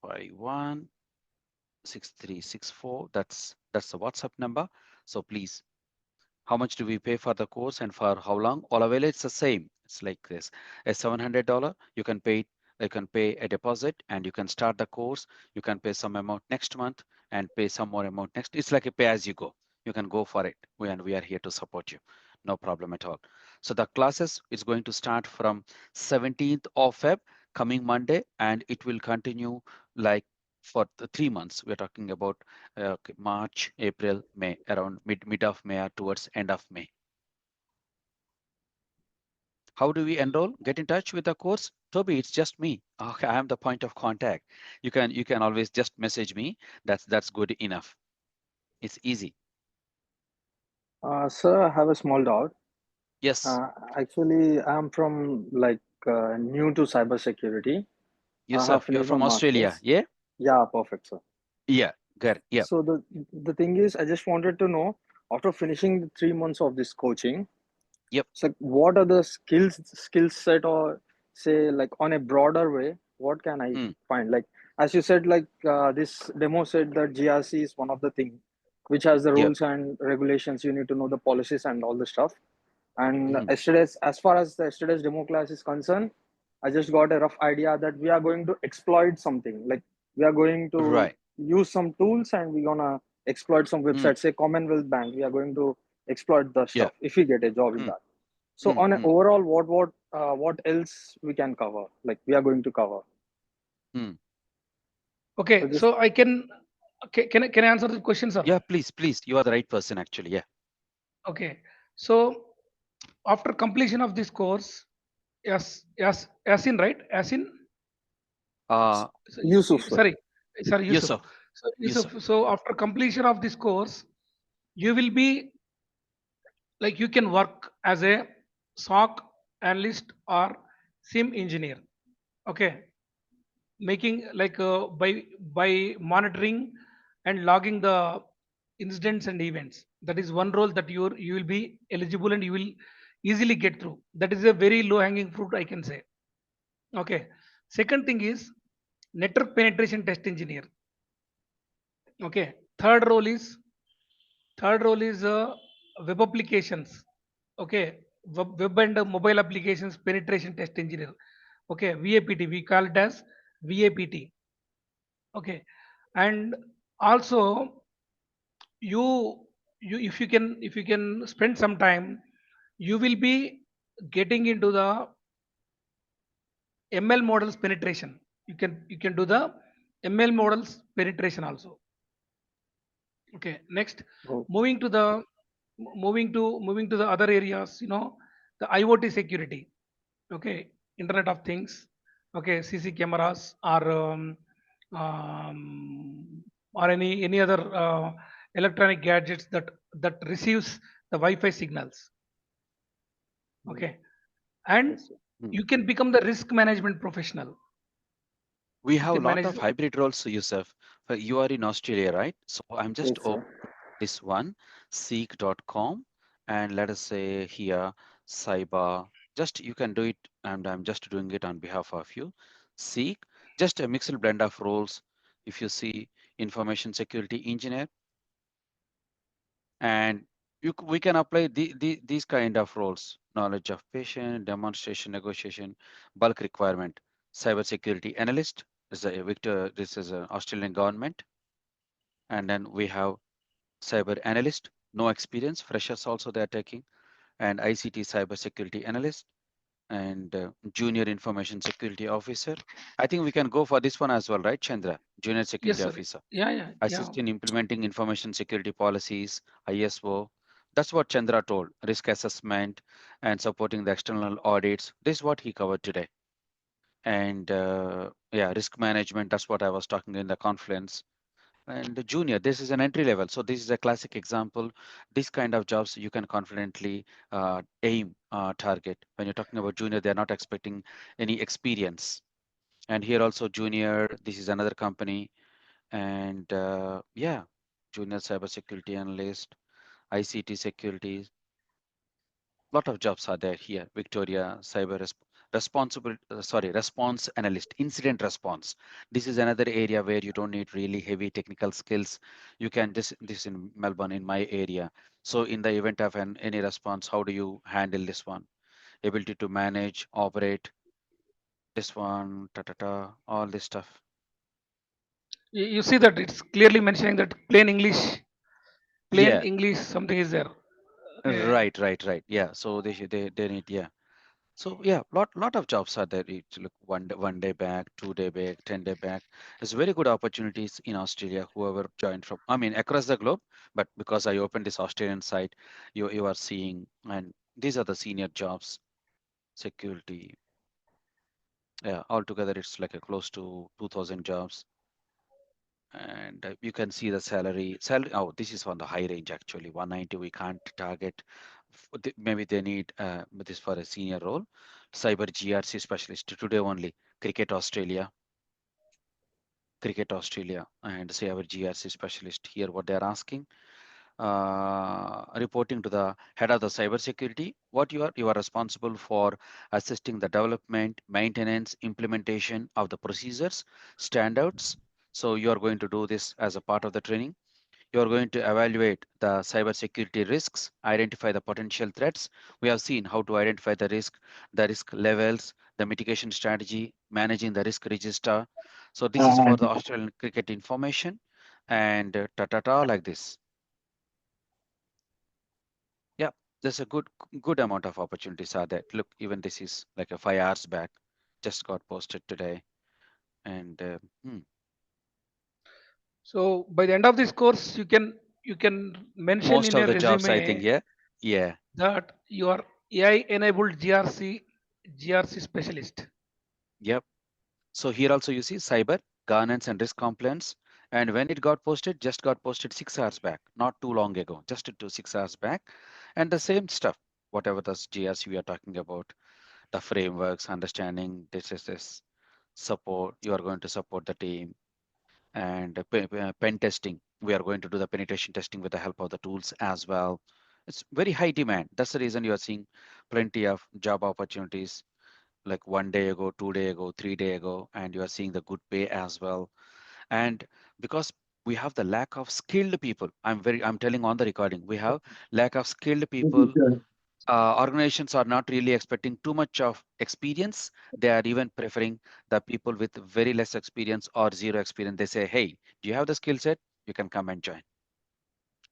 516364, that's the WhatsApp number. So please, how much do we pay for the course and for how long? All available, it's the same. It's like this. A $700, you can pay a deposit and you can start the course. You can pay some amount next month and pay some more amount next. It's like a pay as you go. You can go for it. We are here to support you. No problem at all. So the classes is going to start from 17th of Feb, coming Monday, and it will continue like for the 3 months. We're talking about okay, March, April, May, around mid of May or towards end of May. How do we enroll? Get in touch with the course. Toby, it's just me. Okay, I am the point of contact. You can always just message me. That's good enough. It's easy. Sir, I have a small doubt. Yes. Actually, I'm from like new to cybersecurity. I have Yusuf, you're finished my from Australia. master's. Yeah? Yeah, perfect, sir. Yeah. Good. Yeah. So the thing is, I just wanted to know, after finishing the 3 months of this coaching, Yep. so what are the skill set, or say like on a broader way, what can I Mm, find? Like as you said, like this demo said that GRC is one of the thing which has the yep. rules and regulations. You need to know the policies and all the stuff. And Mm, yesterday's, as far as the yesterday's demo class is concerned, I just got a rough idea that we are going to exploit something. Like we are going to right. use some tools and we're gonna exploit some Mm, websites. Say Commonwealth Bank, we are going to exploit the yeah. stuff if we get a job in Mm, that. So on an mm, overall, what else we can cover? Like we are going to cover. mm. So Okay, just so I can can I answer the question, sir? Yeah, please, please. You are the right person, actually. Yeah. Okay, so after completion of this course, Yasin, right? Yasin, Uh, Yusuf, sir. sorry, sorry, Yusuf. Yusuf. So Yusuf. Yusuf, so after completion of this course, you will be like you can work as a SOC analyst or SIM engineer. Okay, making like by monitoring and logging the incidents and events. That is one role that you will be eligible and you will easily get through. That is a very low hanging fruit, I can say. Okay. Second thing is network penetration test engineer. Okay. Third role is web applications. Okay. Web and mobile applications penetration test engineer. Okay. VAPT. We call it as VAPT. Okay. And also you if you can spend some time, you will be getting into the ML models penetration. You can do the ML models penetration also. Okay. Next, Oh, moving to the moving to the other areas. The IoT security. Okay, Internet of Things. Okay, CC cameras or any other electronic gadgets that receives the Wi-Fi signals. mm, Okay, and yes, sir. Mm. you can become the risk management professional. We You have a can lot manage. of hybrid roles, Yusuf. You are in Australia, right? So I'm just Yes, opening sir. this one, seek.com, and let us say here, cyber. Just you can do it, and I'm just doing it on behalf of you. Seek, just a mixed blend of roles. If you see information security engineer, and we can apply these kind of roles: knowledge of patient, demonstration, negotiation, bulk requirement, cyber security analyst. This is a Victor. This is an Australian government, and then we have cyber analyst, no experience, freshers also they are taking, and ICT cyber security analyst, and junior information security officer. I think we can go for this one as well, right, Chandra? Junior Yes, security sir. officer. Yeah, yeah, yeah. Assist in implementing information security policies, ISO, That's what Chandra told. Risk assessment and supporting the external audits. This is what he covered today. And yeah, risk management. That's what I was talking in the conference. And the junior, this is an entry level. So this is a classic example. This kind of jobs you can confidently aim target. When you're talking about junior, they're not expecting any experience. And here also junior, this is another company. And yeah, junior cybersecurity analyst, ICT security, lot of jobs are there here. Victoria, responsible, sorry, response analyst, incident response. This is another area where you don't need really heavy technical skills. You can this in Melbourne, in my area. So in the event of any response, how do you handle this one? Ability to manage, operate this one, all this stuff. You see that it's clearly mentioning that plain Yeah, English something is there. Okay. right. Yeah. So they need, yeah. So yeah, lot of jobs are there. If you look 1 day back, 2 day back, 10 day back. There's very good opportunities in Australia. Whoever joined from, I mean, across the globe. But because I opened this Australian site, you are seeing, and these are the senior jobs, security. Yeah, altogether it's like a close to 2,000 jobs, and you can see the salary. Salary. Oh, this is on the high range actually. 190 we can't target. Maybe they need this for a senior role. Cyber GRC specialist today only. Cricket Australia, Cricket Australia, and cyber GRC specialist here. What they're asking, reporting to the head of the cybersecurity. What you are responsible for assisting the development, maintenance, implementation of the procedures, standards. So you are going to do this as a part of the training. You're going to evaluate the cybersecurity risks, identify the potential threats. We have seen how to identify the risk levels, the mitigation strategy, managing the risk register. So this is for the Australian cricket information, and like this. Yeah, there's a good amount of opportunities are there. Look, even this is like a 5 hours back, just got posted today, and So by the end of this course, you can mention most in of your the jobs I think, resume yeah, yeah. that you are AI enabled GRC specialist. Yep. So here also you see cyber governance and risk compliance. And when it got posted, just got posted 6 hours back, not too long ago, just to 6 hours back. And the same stuff, whatever this GRC we are talking about, the frameworks, understanding this is this support, you are going to support the team, and pen testing. We are going to do the penetration testing with the help of the tools as well. It's very high demand. That's the reason you are seeing plenty of job opportunities like 1 day ago, 2 day ago, 3 day ago, and you are seeing the good pay as well. And because we have the lack of skilled people, I'm telling on the recording, we have lack of skilled people. Organizations are not really expecting too much of experience. They are even preferring the people with very less experience or zero experience. They say, hey, do you have the skill set? You can come and join.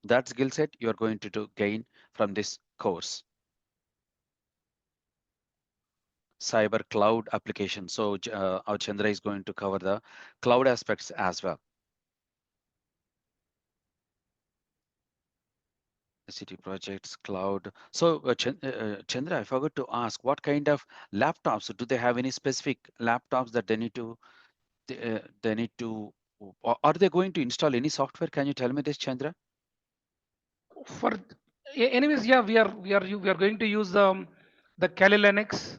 That skill set you are going to gain from this course. Cyber cloud application. So our Chandra is going to cover the cloud aspects as well. City projects, cloud. So Chandra, I forgot to ask, what kind of laptops? Do they have any specific laptops that they need to, or are they going to install any software? Can you tell me this, Chandra? For anyways, yeah, we are going to use the Kali Linux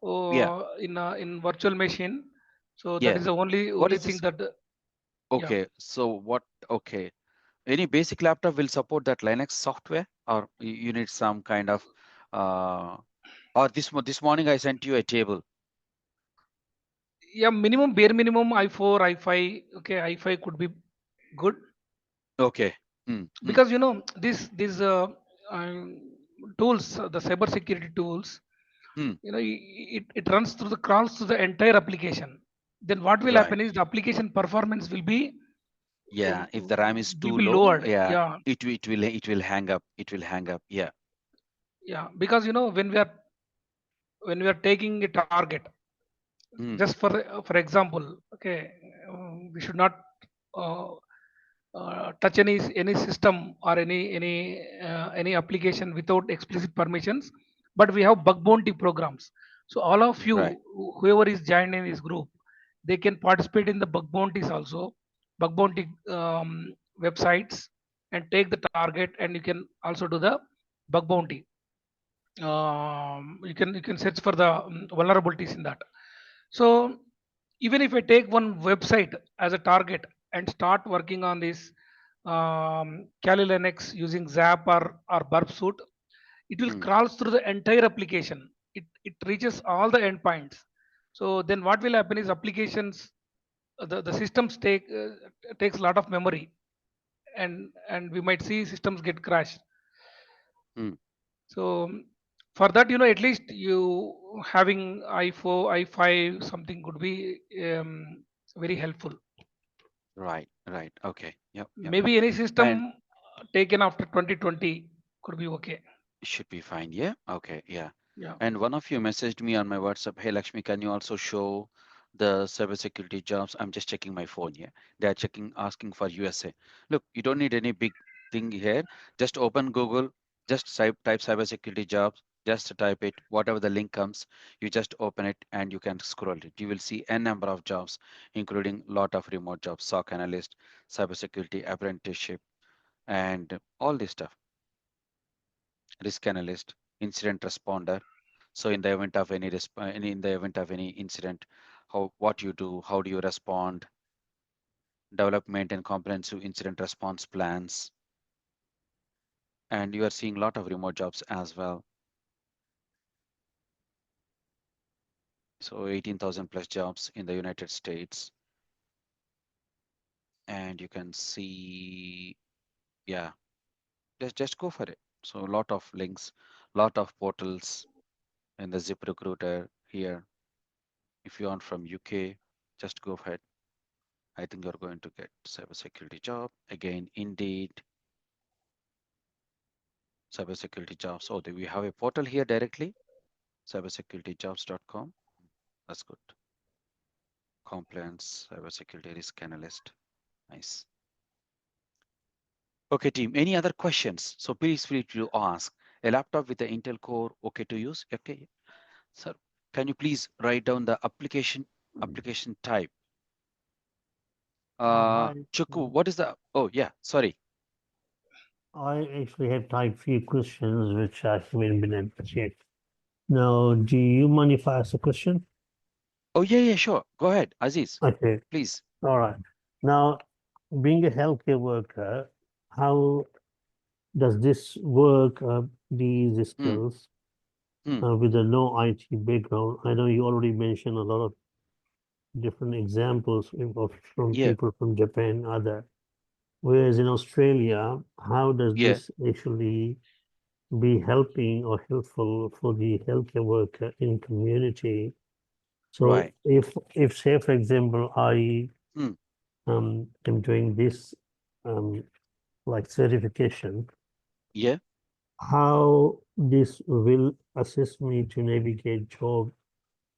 Yeah, in virtual machine. So that yeah. is the only What only is thing this? that yeah. Okay, so what? Okay, any basic laptop will support that Linux software, or you need some kind of, uh, or this morning I sent you a table. Yeah, minimum bare minimum i4 i5. Okay, i5 could be good Okay. Mm, mm, because these tools, the cyber security tools, mm. it runs through the crawls through the entire application. Then what will Right. happen is the application performance uh, Yeah, if the RAM is will too be low, lowered. yeah, Yeah, it will hang up. It will hang up. Yeah. yeah, because when we are taking a target, Mm, just for example, okay, we should not uh, touch any system or any application without explicit permissions, but we have bug bounty programs. So all of you, Right. whoever is joined in this group, they can participate in the bug bounties also, bug bounty websites, and take the target, and you can also do the bug bounty. You can search for the vulnerabilities in that. So even if I take one website as a target and start working on this Kali Linux using Zap or Burp Suite, it will Mm. crawl through the entire application. It reaches all the endpoints. So then what will happen is applications, the systems takes a lot of memory, and we might see systems get crashed. Mm. So for that, at least you having i4, i5 something could be very helpful. Right. Right. Okay. Yep. Yep. Maybe any And system taken after 2020 could be okay. should be fine. Yeah. Okay. Yeah. Yeah. And one of you messaged me on my WhatsApp, hey Lakshmi, can you also show the cybersecurity jobs? I'm just checking my phone here. They are checking, asking for USA. Look, you don't need any big thing here. Just open Google, just type cybersecurity jobs, just type it, whatever the link comes, you just open it and you can scroll it. You will see a number of jobs, including lot of remote jobs, SOC analyst, cybersecurity apprenticeship, and all this stuff, risk analyst, incident responder. So in the event of in the event of any incident, what you do, how do you respond, development and comprehensive incident response plans, and you are seeing a lot of remote jobs as well. So 18,000 plus jobs in the United States, and you can see, yeah, just go for it. So a lot of links, lot of portals in the ZipRecruiter here. If you are from UK, just go ahead. I think you're going to get cybersecurity job again. Indeed, cybersecurity jobs. Oh, do we have a portal here directly? Cybersecurityjobs.com. That's good. Compliance, cybersecurity risk analyst. Nice. Okay, team. Any other questions? So please feel free to ask. A laptop with the Intel Core, okay to use? Okay, sir. Can you please write down the application type? Hi. Chuku, what is the? Oh yeah, sorry. I actually have typed few questions which I haven't been able to check. Now, do you mind if I ask a question? Oh yeah, sure. Go ahead, Aziz. Okay, Please. all right. Now, being a healthcare worker, how does this work, these Hmm. skills, Hmm. with a no IT background? I know you already mentioned a lot of different examples from Yeah. people from Japan, other. Whereas in Australia, how does Yeah. this actually be helping or helpful for the healthcare worker in community? So Right. if say for example I Hmm. am doing this um like certification, Yeah. how this will assist me to navigate job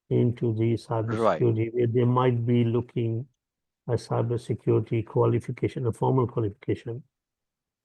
into the Right. cybersecurity where they might be looking a cybersecurity qualification, a formal qualification.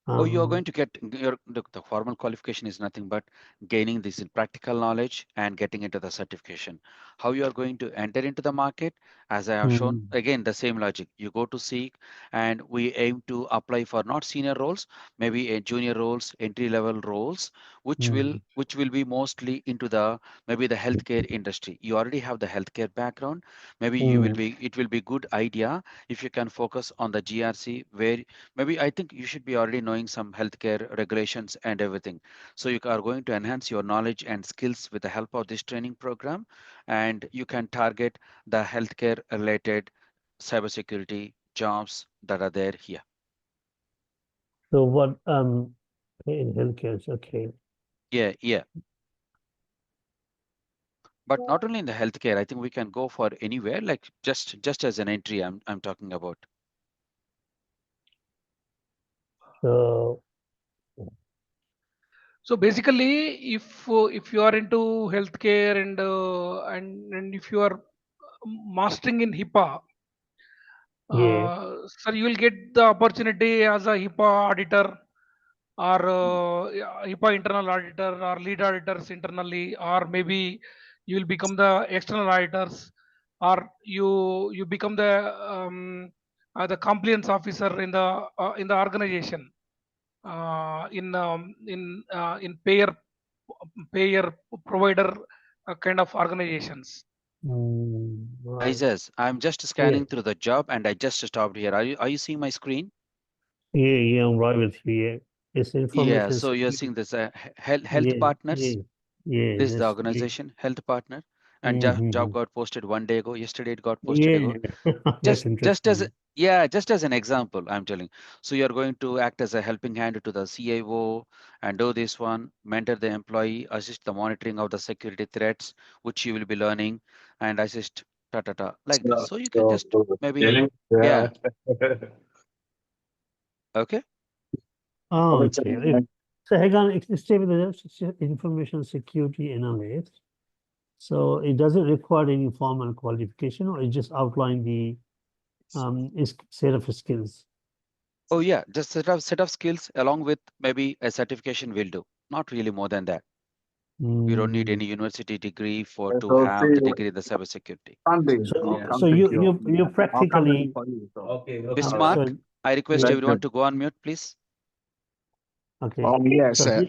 Oh, you are Um, going to get the formal qualification is nothing but gaining this in practical knowledge and getting into the certification. How you are going to enter into the market, as I have shown, mm, again, the same logic. You go to seek, and we aim to apply for not senior roles, maybe a junior roles, entry level roles, mm, which will be mostly into the maybe the healthcare industry. You already have the healthcare background. Maybe mm, it will be good idea if you can focus on the GRC where maybe I think you should be already knowing some healthcare regulations and everything. So you are going to enhance your knowledge and skills with the help of this training program, and you can target the healthcare related cybersecurity jobs that are there here. so what in healthcare, okay. Yeah, yeah. But not only in the healthcare, I think we can go for anywhere, like just as an entry. I'm talking about. So So basically, if you are into healthcare and if you are mastering in HIPAA, Uh, Sir, you will get the opportunity as a HIPAA auditor or HIPAA internal auditor or lead auditors internally, or maybe you will become the external auditors, or you become the compliance officer in the organization, in payer provider kind of organizations. Right. Isaac, I'm just Yeah. scanning through the job and I just stopped here. Are you seeing my screen? Yeah, I'm right with you. Yeah. It's Yeah, information so you're security. seeing this health Yeah, yeah, partners. yeah. This is the That's great. organization, health partner, and job Mm-hmm. got posted one day ago. Yesterday it got posted ago. Yeah, that's Just as interesting. yeah, just as an example, I'm telling. So you're going to act as a helping hand to the CIO and do this one, mentor the employee, assist the monitoring of the security threats, which you will be learning, and assist like this. So, So you can so, just so maybe telling, yeah. yeah, okay. Oh, Okay, okay. So hang on, stay with the information security analyst. So it doesn't require any formal qualification, or it just outline the set of skills. Oh yeah, just set of skills along with maybe a certification will do. Not really more than that. You don't need Mm. any university degree for to so have see, the degree in the cybersecurity. Sunday, So I'll so come pick you up. you I'll come ready practically for you. So. Okay, okay. Bismarck, so I request yeah, Thank everyone you. to go on mute, please. okay. Yes, So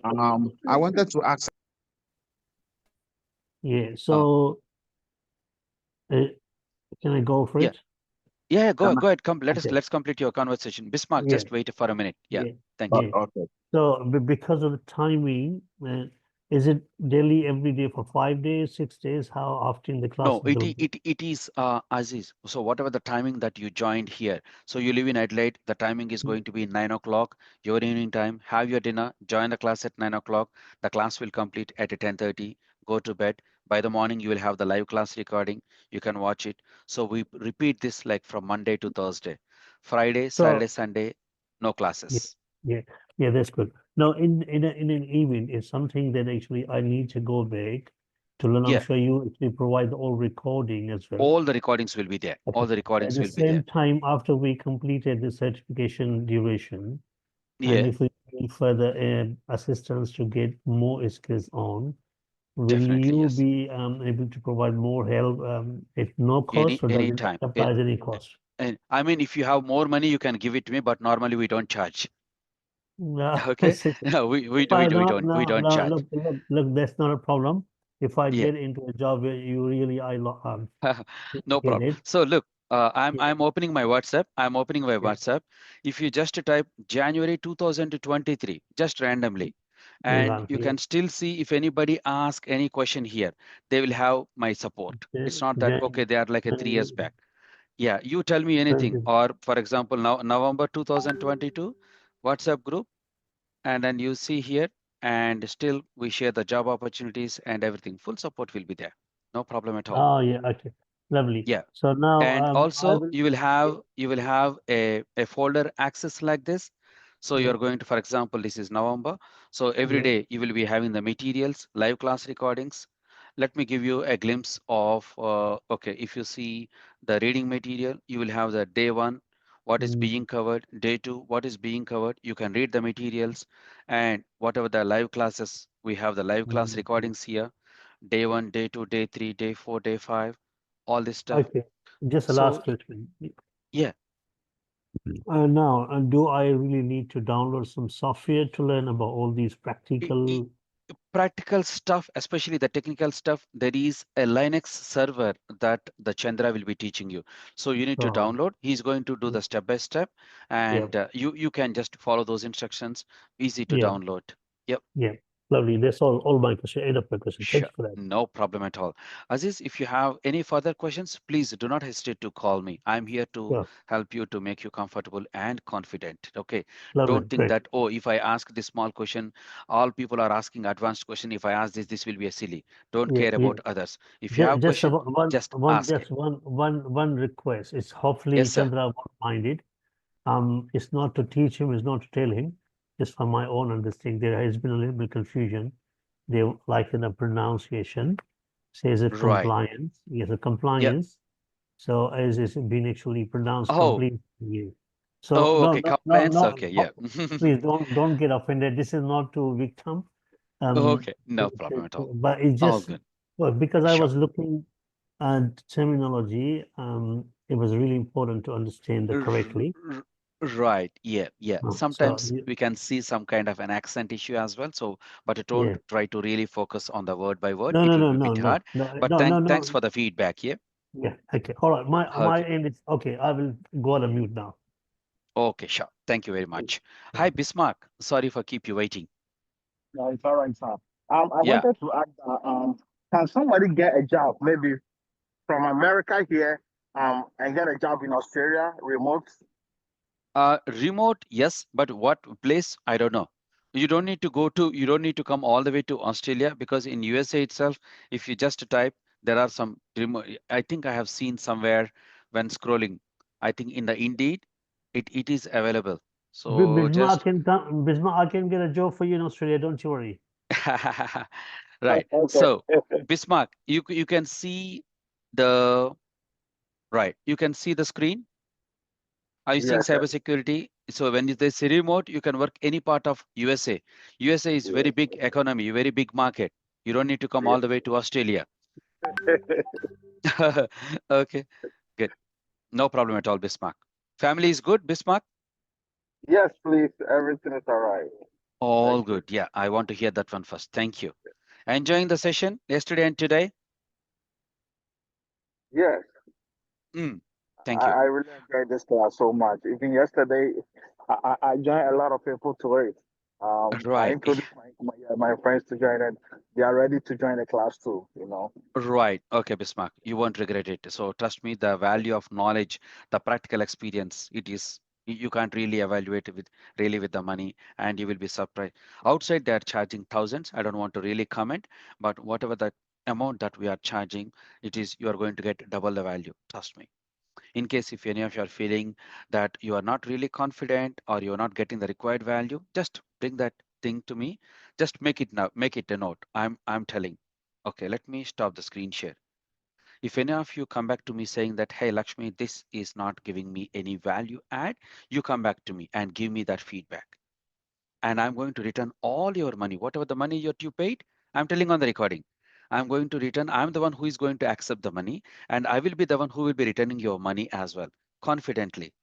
I wanted to ask. yeah, Uh, so uh, can I go for yeah, it? yeah, go Can go ahead. Come, Okay. let's complete your conversation. Bismarck, Yeah, just wait for a minute. Yeah, yeah, thank you. yeah. okay. So because of the timing, is it daily every day for 5 days, 6 days? How often the class No, is going to be? it is Aziz. So whatever the timing that you joined here, so you live in Adelaide, the timing is going to be 9 o'clock, your evening time. Have your dinner, join the class at 9 o'clock. The class will complete at 10:30. Go to bed. By the morning, you will have the live class recording. You can watch it. So we repeat this like from Monday to Thursday. Friday, Saturday, So Sunday, no yeah, classes. yeah, yeah, that's good. Now in an event is something that actually I need to go back to learn. I'm Yeah, sure you actually provide all recording as well. all the recordings will be there. Okay. All the At recordings the will be there. same time, after we completed the certification duration, and Yeah, if we need further assistance to get more skills on, will definitely you yes. be able to provide more help at no cost, or does it Anytime. apply at any cost? And I mean, if you have more money, you can give it to me, but normally we don't charge. No, Okay? No, we don't no, charge. look, that's not a problem. If I Yeah, get into a job where you really, no get problem. it. So look, I'm Yeah, I'm opening my WhatsApp. I'm opening my yeah, WhatsApp. If you just type January 2023, just randomly, hang and on you here. can still see if anybody ask any question here, they will have my support. It's not that okay, they are like a 3 years Jan, back. Yeah, you tell me anything. 20. Or for example, now November 2022, WhatsApp group. And then you see here, and still we share the job opportunities and everything. Full support will be there. No problem at all. Oh, yeah, okay, lovely. Yeah. So now And I also will. you will have a folder access like this. So Yeah, you're going to, for example, this is November. So every yeah. day you will be having the materials, live class recordings. Let me give you a glimpse of, okay, if you see the reading material, you will have the day one, what is Mm, being covered, day two, what is being covered. You can read the materials and whatever the live classes, we have the live class mm. recordings here, day one, day two, day three, day four, day five, all this stuff. Okay, just a So last question. yeah, Now, do I really need to download some software to learn about all these i- i- practical? practical stuff, especially the technical stuff, there is a Linux server that the Chandra will be teaching you. So you need to Uh, download. He's going to do yeah, the step by step, yeah, and you can just follow those instructions. Easy to yeah, download. Yep. yeah. Lovely. That's all my question. End of my question. Thank Sure. you for that. No problem at all. Aziz, if you have any further questions, please do not hesitate to call me. I'm here to Yeah, help you to make you comfortable and confident. Okay. lovely. Don't think Great. that, oh, if I ask this small question, all people are asking advanced question. If I ask this, this will be a silly. Don't Yeah, care yeah. about others. If you have Just question, just ask it. just one request. It's hopefully Yes, sir. Chandra won't mind it. It's not to teach him, it's not to tell him. Just for my own understanding, there has been a little bit confusion. They like in the pronunciation says it Right. compliance. Yes, a Yep. compliance. So as it's been actually pronounced Oh, complete. So oh, no, okay. no, no, Compliance. no, Okay, yeah. please don't get offended. This is not to victim. Okay, no problem at all. But it All just good. well, because I Sure. was looking at terminology, it was really important to understand it R- correctly. r- Right. Yeah. Yeah. So Sometimes we can see some kind of an accent issue as well. So, but don't yeah, try to really focus on the word by word. no, It no, will no, be a no, bit hard. no, no, But no, no, thanks no. for the feedback. Yeah. Yeah, okay, all right. My Okay. end is okay. I will go on mute now. Okay. Sure. Thank you very much. Hi, Bismarck. Sorry for keep you waiting. No, it's all right, sir. I Yeah. wanted to ask, can somebody get a job, maybe from America here, and get a job in Australia, remote? Remote, yes, but what place? I don't know. You don't need to come all the way to Australia because in USA itself, if you just type, there are some remote. I think I have seen somewhere when scrolling. I think in the Indeed, it is available. So Bismarck just can come. Bismarck, I can get a job for you in Australia. Don't you worry. right. Okay. So Bismarck, you can see the right. You can see the screen. Are you seeing Yes, sir. cybersecurity? So when they say remote, you can work any part of USA. USA is very big economy, very big market. You don't need to come all the way to Australia. Okay, good. No problem at all, Bismarck. Family is good, Bismarck? Yes, please. Everything is all right. All Thank you. good. Yeah, I want to hear that one first. Thank you. Enjoying the session yesterday and today? Yes, Mm, I, thank you. I really enjoyed this class so much. Even yesterday, I joined a lot of people to it. I Right. introduced my friends to join it. They are ready to join the class too, Right. Okay, Bismarck. You won't regret it. So trust me, the value of knowledge, the practical experience, it is you can't really evaluate it with really with the money, and you will be surprised. Outside they're charging thousands. I don't want to really comment, but whatever the amount that we are charging, it is you are going to get double the value. Trust me. In case if any of you are feeling that you are not really confident or you're not getting the required value, just bring that thing to me. Just make it now, make it a note. I'm telling. Okay, let me stop the screen share. If any of you come back to me saying that, hey, Lakshmi, this is not giving me any value add, you come back to me and give me that feedback. And I'm going to return all your money, whatever the money that you paid, I'm telling on the recording. I'm going to return, I'm the one who is going to accept the money, and I will be the one who will be returning your money as well, confidently.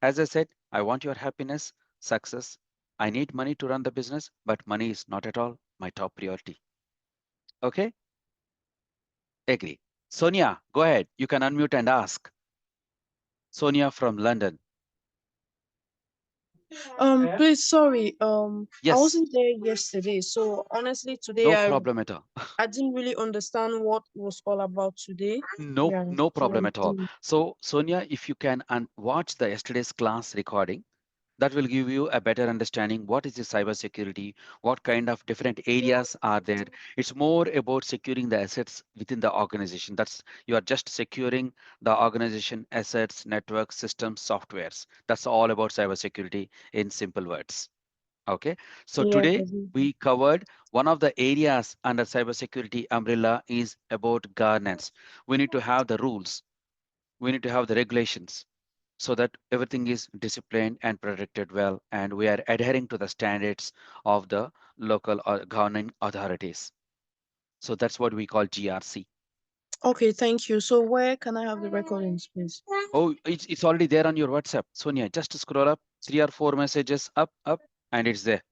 As I said, I want your happiness, success. I need money to run the business, but money is not at all my top priority. Okay? Agree. Sonia, go ahead. You can unmute and ask. Sonia from London. Please, sorry. I Yes, wasn't there yesterday, so honestly, today no I problem at all. I didn't really understand what was all about today. No, Yeah, no so problem at all. So, Sonia, if you can watch the yesterday's class recording, that will give you a better understanding what is the cybersecurity, what kind of different areas are there. It's more about securing the assets within the organization. That's you are just securing the organization assets, networks, systems, softwares. That's all about cybersecurity in simple words. Okay, so yeah, today definitely. we covered one of the areas under cybersecurity umbrella is about governance. We need to have the rules, we need to have the regulations so that everything is disciplined and protected well, and we are adhering to the standards of the local or governing authorities. So that's what we call GRC. Okay, thank you. So where can I have the recordings, please? Oh, it's already there on your WhatsApp, Sonia. Just scroll up 3 or 4 messages up, and it's there.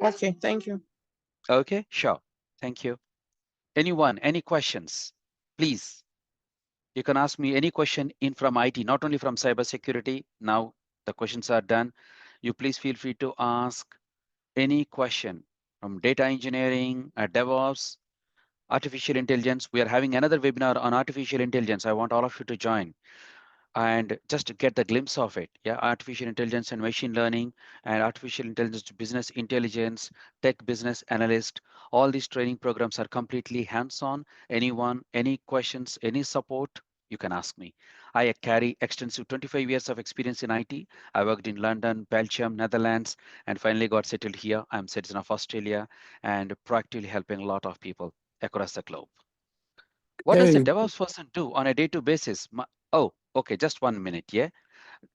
Okay, thank you. Okay, sure. Thank you. Anyone, any questions? Please, you can ask me any question in from IT, not only from cybersecurity. Now the questions are done. You please feel free to ask any question from data engineering, DevOps, artificial intelligence. We are having another webinar on artificial intelligence. I want all of you to join and just to get the glimpse of it. Yeah, artificial intelligence and machine learning and artificial intelligence to business intelligence, tech business analyst. All these training programs are completely hands-on. Anyone, any questions, any support, you can ask me. I carry extensive 25 years of experience in IT. I worked in London, Belgium, Netherlands, and finally got settled here. I'm citizen of Australia and proactively helping a lot of people across the globe. What does the Hey, DevOps person do on a day-to-day basis? Oh, okay, just 1 minute, yeah.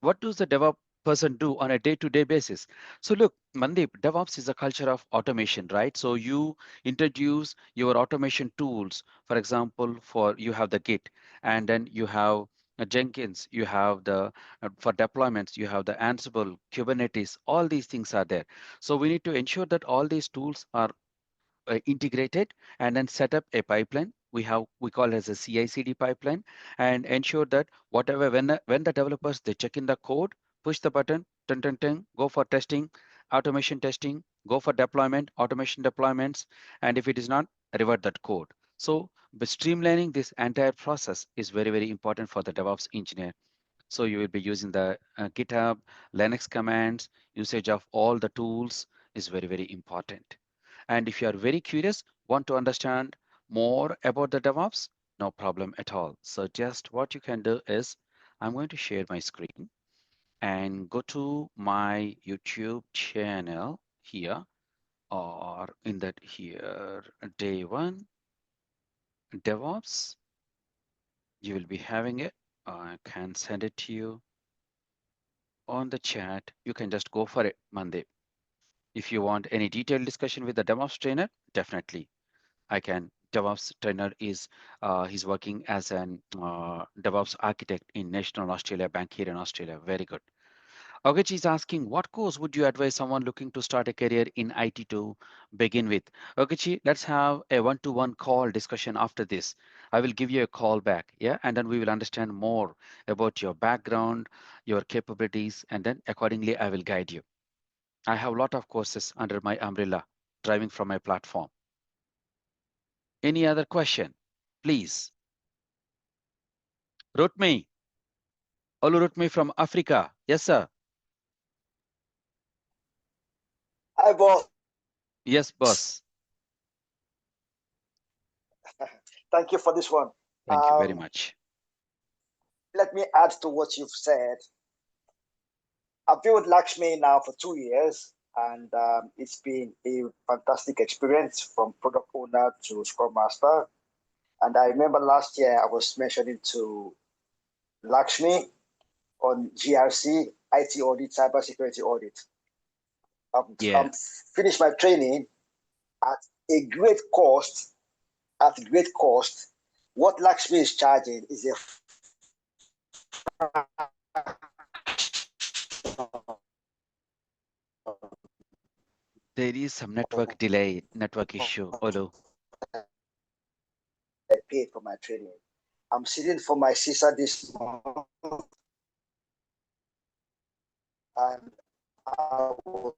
What does the DevOps person do on a day-to-day basis? So look, Mandeep, DevOps is a culture of automation, right? So you introduce your automation tools. For example, for you have the Git, and then you have Jenkins, you have the for deployments, you have the Ansible, Kubernetes, all these things are there. So we need to ensure that all these tools are integrated and then set up a pipeline. We call it as a CI/CD pipeline, and ensure that whatever when the developers they check in the code, push the button, dun, dun, dun, go for testing, automation testing, go for deployment, automation deployments, and if it is not, revert that code. So, by streamlining this entire process is very, very important for the DevOps engineer. So you will be using the GitHub, Linux commands, usage of all the tools is very, very important. And if you are very curious, want to understand more about the DevOps, no problem at all. So just what you can do is I'm going to share my screen and go to my YouTube channel here or in that here, day one, DevOps, you will be having it. I can send it to you on the chat. You can just go for it, Mandeep. If you want any detailed discussion with the DevOps trainer, definitely I can. DevOps trainer is he's working as an DevOps architect in National Australia Bank here in Australia. Very good. Ogechi is asking, what course would you advise someone looking to start a career in IT to begin with? Ogechi, let's have a one-to-one call discussion after this. I will give you a call back, yeah, and then we will understand more about your background, your capabilities, and then accordingly I will guide you. I have a lot of courses under my umbrella, driving from my platform. Any other question? Please. Rutmi. Olu Rutmi from Africa. Yes, sir. Hi, boss. Yes, boss. Thank you for this one. Thank you very much. Let me add to what you've said. I've been with Lakshmi now for 2 years, and it's been a fantastic experience from product owner to Scrum Master. And I remember last year I was mentioning to Lakshmi on GRC, IT audit, cybersecurity audit. Yeah. Finished my training at a great cost. At a great cost. What Lakshmi is charging is a There is some network delay, network issue, Olu. I paid for my training. I'm sitting for my sister this month, and I will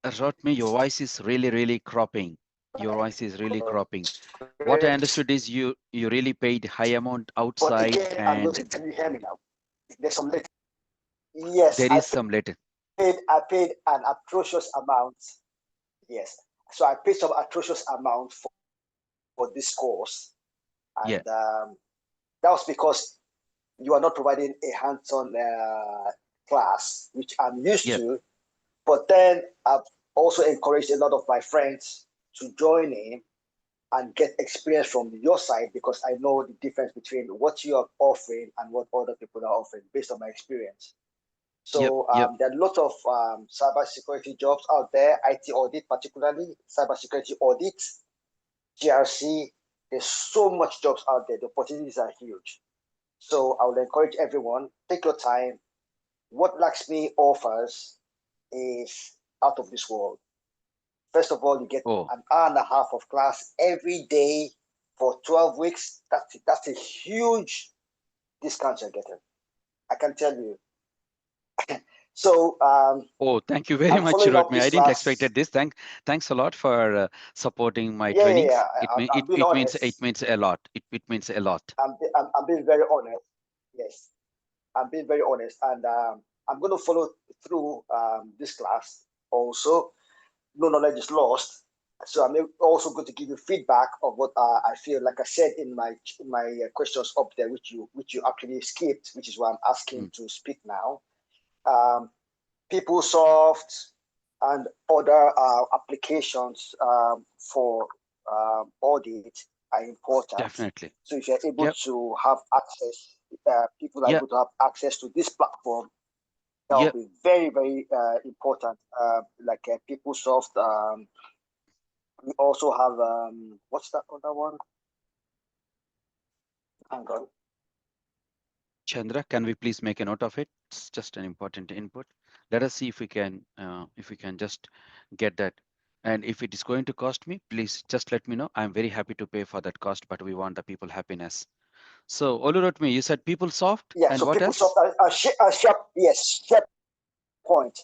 Rotmi, your voice is really, really cropping. Your voice is really cropping. What I understood is you really paid high amount But outside again, I'm going to and can you hear me now? There's some latency. Yes, there is some latency. I paid an atrocious amount. Yes. So I paid some atrocious amount for this course. And Yeah. that was because you are not providing a hands-on class, which I'm used to. But then I've also encouraged a lot of my friends to join in and get experience from your side, because I know the difference between what you are offering and what other people are offering based on my experience. So there are a lot of cybersecurity jobs out there, IT audit particularly, cybersecurity audit, GRC. There's so much jobs out there. The opportunities are huge. So I would encourage everyone, take your time. What Lakshmi offers is out of this world. First of all, you get an hour and a half of class every day for 12 weeks. That's a huge discount you're getting. I can tell you. So thank you very much, Rotmi. I didn't expect this. Thanks a lot for supporting my trainings. It means a lot. It means a lot. I'm being very honest. Yes, I'm being very honest, and I'm going to follow through this class also. No knowledge is lost. So I'm also going to give you feedback of what I feel. Like I said in my questions up there, which you actually skipped, which is why I'm asking to speak now. PeopleSoft and other applications for audit are important. Definitely. So if you're able Yep. to have access, people are Yep. able to have access to this platform, that will Yep. be very, very important. Like PeopleSoft. We also have what's that other one? Hang on. Chandra, can we please make a note of it? It's just an important input. Let us see if we can just get that. And if it is going to cost me, please just let me know. I'm very happy to pay for that cost, but we want the people happiness. So Olurotmi, you said PeopleSoft Yeah, and so what PeopleSoft else? yes, SharePoint,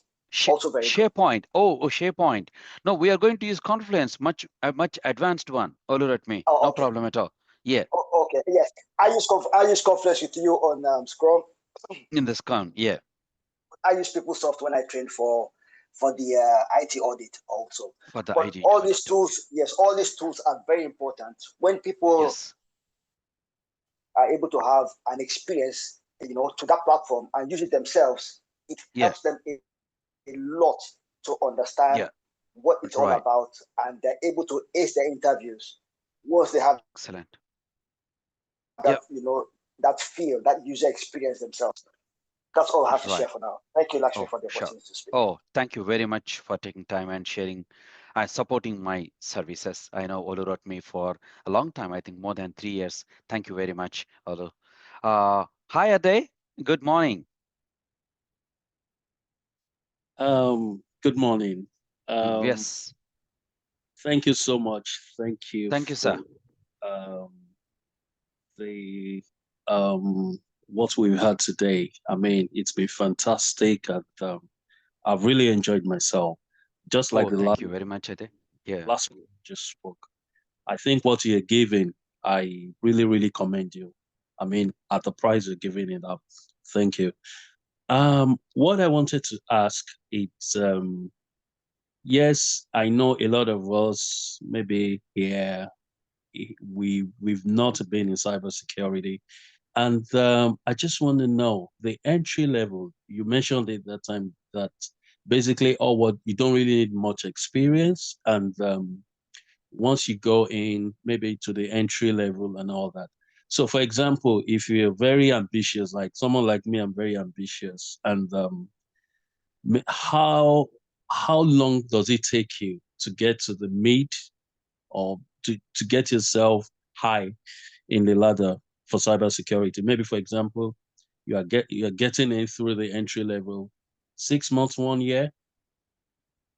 also very good. SharePoint. Oh, SharePoint. No, we are going to use Confluence, a much advanced one. Olurotmi, Oh, no okay. problem at all. Yeah, Okay, yes. I use Confluence with you on Scrum. in the Scrum. Yeah. I use PeopleSoft when I train for the IT audit also. For the But ID all audit. these tools, Okay. yes, all these tools are very important. When people Yes. are able to have an experience, to that platform and use it themselves, it Yeah. helps them a lot to understand Yeah. what it's all Right. about, and they're able to ace their interviews once they have Excellent. that, Yep. that feel, that user experience themselves. That's all I have to share Right. for now. Thank you, Lakshmi, Oh, for the sure. opportunity to speak. Oh, thank you very much for taking time and sharing and supporting my services. I know Olu wrote me for a long time, I think more than 3 years. Thank you very much, Olu. Hi, Ade. Good morning. Good morning. Yes. Thank you so much. Thank you Thank you, for sir. um, the what we've had today. I mean, it's been fantastic, and I've really enjoyed myself. Just like Oh, the thank you very much, Ade. Yeah. last week just spoke. I think what you're giving, I really, really commend you. I mean, at the price you're giving it up. Thank you. What I wanted to ask is yes, I know a lot of us maybe here we've not been in cybersecurity, and I just want to know the entry level. You mentioned at that time that basically, all what you don't really need much experience, and once you go in, maybe to the entry level and all that. So, for example, if you're very ambitious, like someone like me, I'm very ambitious, and how how long does it take you to get to the mid or to get yourself high in the ladder for cybersecurity? Maybe, for example, you're getting in through the entry level, 6 months, 1 year.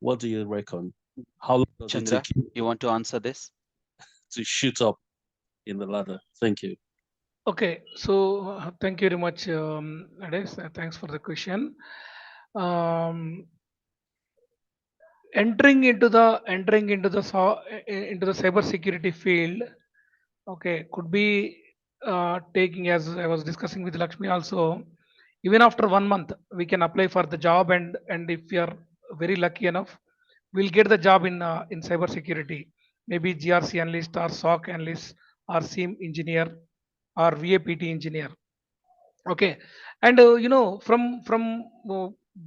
What do you reckon? How long does it Chandra, take you you want to answer this? to shoot up in the ladder? Thank you. Okay, so thank you very much, Ades. Thanks for the question. Um, entering into the cyber security field, okay, could be taking, as I was discussing with Lakshmi also, even after 1 month we can apply for the job, and if we are very lucky enough, we'll get the job in cyber security, maybe GRC analyst or SOC analyst or SIEM engineer or VAPT engineer. Okay, and from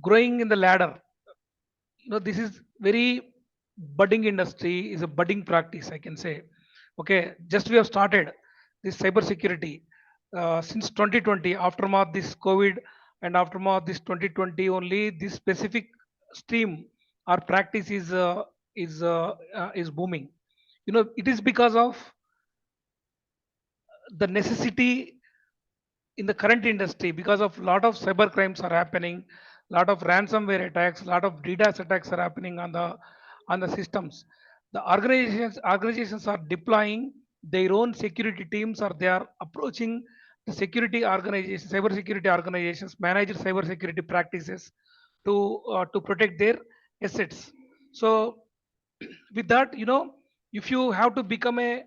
growing in the ladder, this is very budding industry, is a budding practice, I can say. Okay, just we have started this cyber security since 2020, aftermath this COVID, and aftermath this 2020 only, this specific stream or practice is booming. It is because of the necessity in the current industry, because of lot of cyber crimes are happening, lot of ransomware attacks, lot of DDoS attacks are happening on the systems. The organizations are deploying their own security teams, or they are approaching the security organizations, cyber security organizations, manage cyber security practices to protect their assets. So with that, if you have to become a